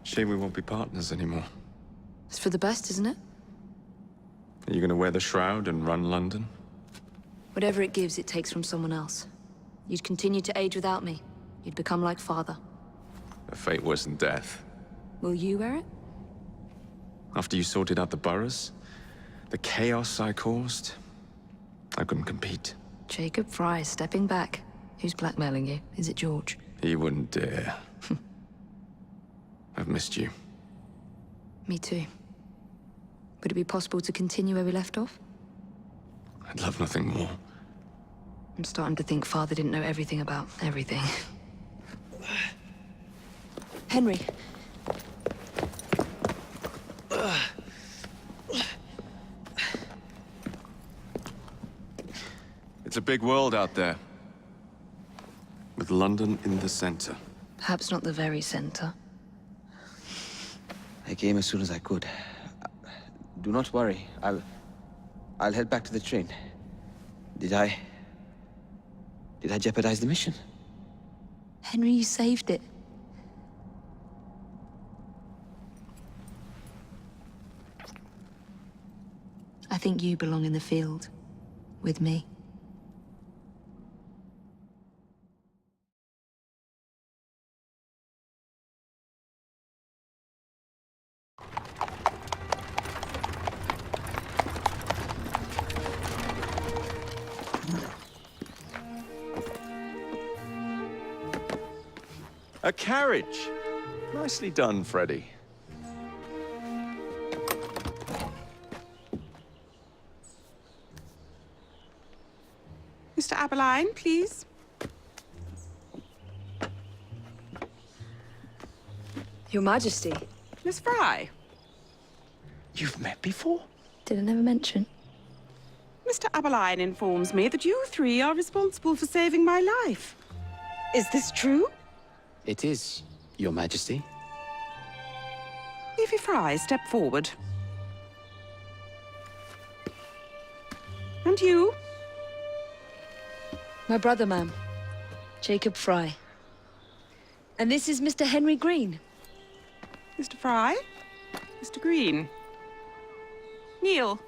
Shame we won't be partners anymore. It's for the best, isn't it? Are you gonna wear the shroud and run London? Whatever it gives, it takes from someone else. You'd continue to age without me. You'd become like father. A fate worse than death. Will you wear it? After you sorted out the boroughs, the chaos I caused, I couldn't compete. Jacob Frye stepping back. Who's blackmailing you? Is it George? He wouldn't dare. I've missed you. Me too. Would it be possible to continue where we left off? I'd love nothing more. I'm starting to think Father didn't know everything about everything. Henry. It's a big world out there. With London in the center. Perhaps not the very center. I came as soon as I could. Do not worry. I'll head back to the train. Did I jeopardize the mission? Henry, you saved it. I think you belong in the field. With me. A carriage! Nicely done, Freddy. Mr. Aberline, please. Your Majesty. Miss Frye. You've met before? Did I never mention? Mr. Aberline informs me that you three are responsible for saving my life. Is this true? It is, Your Majesty. Evie Frye, step forward. And you? My brother, ma'am. Jacob Frye. And this is Mr. Henry Green. Mr. Frye? Mr. Green? Kneel.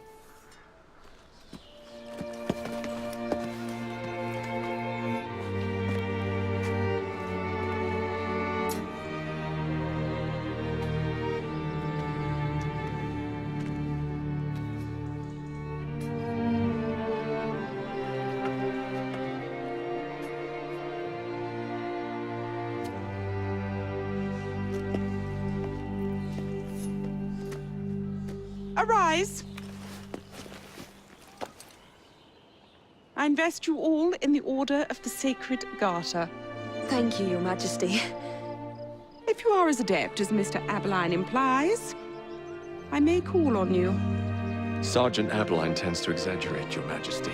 Arise. I invest you all in the Order of the Sacred Garter. Thank you, Your Majesty. If you are as adept as Mr. Abeline implies, I may call on you. Sergeant Abeline tends to exaggerate, Your Majesty.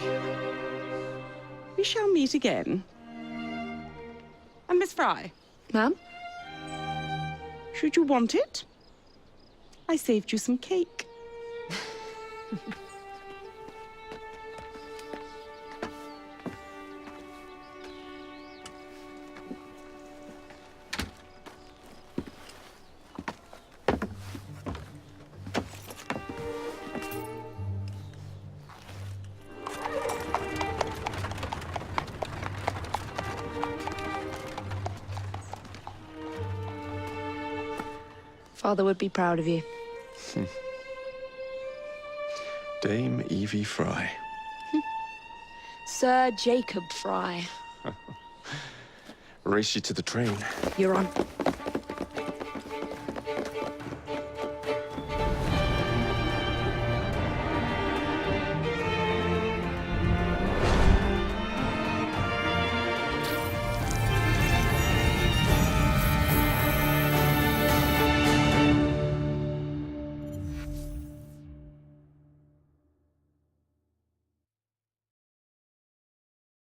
We shall meet again. And Miss Frye? Ma'am? Should you want it, I saved you some cake. Father would be proud of you. Dame Evie Frye. Sir Jacob Frye. Race you to the train. You're on.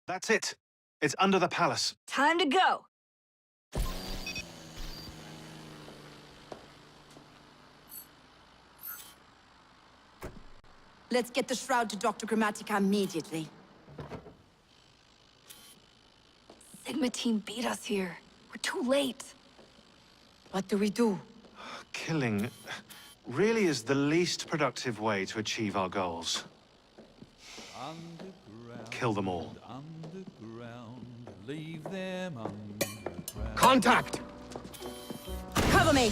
That's it. It's under the palace. Time to go. Let's get the shroud to Dr. Grammatica immediately. Sigma team beat us here. We're too late. What do we do? Killing really is the least productive way to achieve our goals. Kill them all. Leave them underground. Contact! Cover me!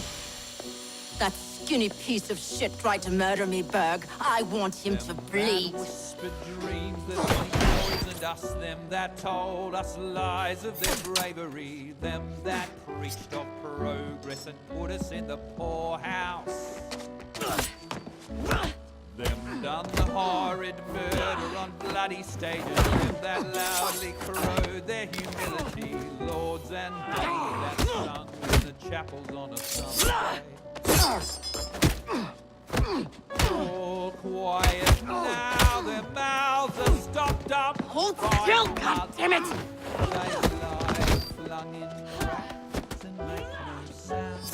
That skinny piece of shit tried to murder me, Berg. I want him to bleed. Whispered dreams that they poisoned us, them that told us lies of their bravery, them that preached of progress and put us in the poorhouse. Them done the horrid murder on bloody stages, them that loudly corrode their humility, lords and they that sung in the chapels on a Sunday. All quiet now, their mouths are stopped up. Hold still, goddammit! They lie flung in racks and make no sound.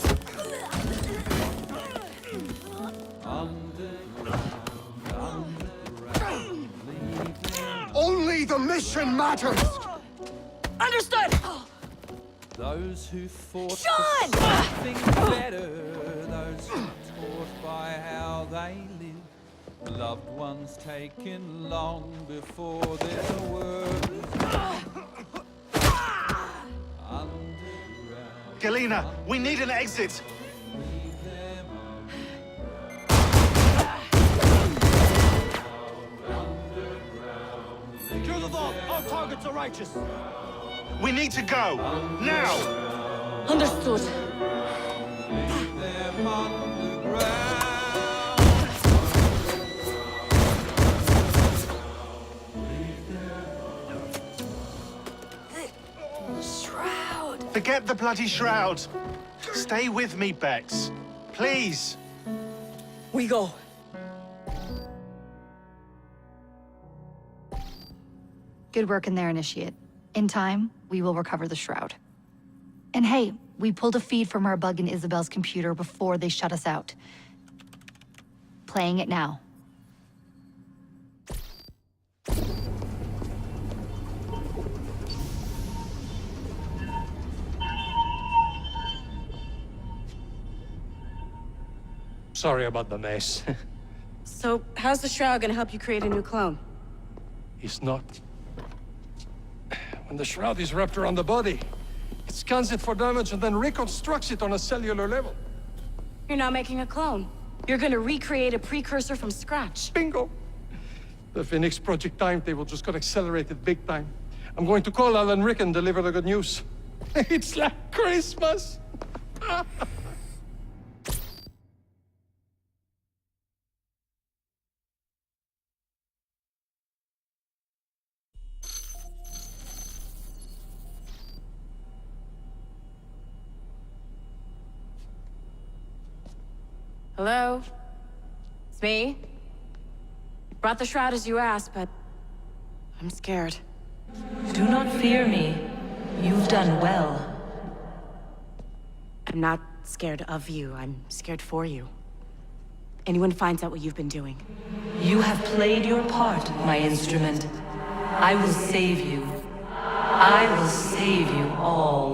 Only the mission matters! Understood! Those who fought Sean! for something better, those who taught by how they live, loved ones taken long before their work underground. Galena, we need an exit! Kill the vault! Our targets are righteous! We need to go! Now! Understood. Leave them underground. Shroud! Forget the bloody shroud! Stay with me, Bex. Please! We go. Good work in there, Initiate. In time, we will recover the shroud. And hey, we pulled a feed from our bug in Isabel's computer before they shut us out. Playing it now. Sorry about the mess. So, how's the shroud gonna help you create a new clone? It's not. When the shroud is wrapped around the body, it scans it for damage and then reconstructs it on a cellular level. You're not making a clone. You're gonna recreate a precursor from scratch. Bingo! The Phoenix Project timetable just got accelerated big time. I'm going to call Alan Rick and deliver the good news. It's like Christmas! Hello? It's me. Brought the shroud as you asked, but I'm scared. Do not fear me. You've done well. I'm not scared of you. I'm scared for you. Anyone finds out what you've been doing. You have played your part, my instrument. I will save you. I will save you all.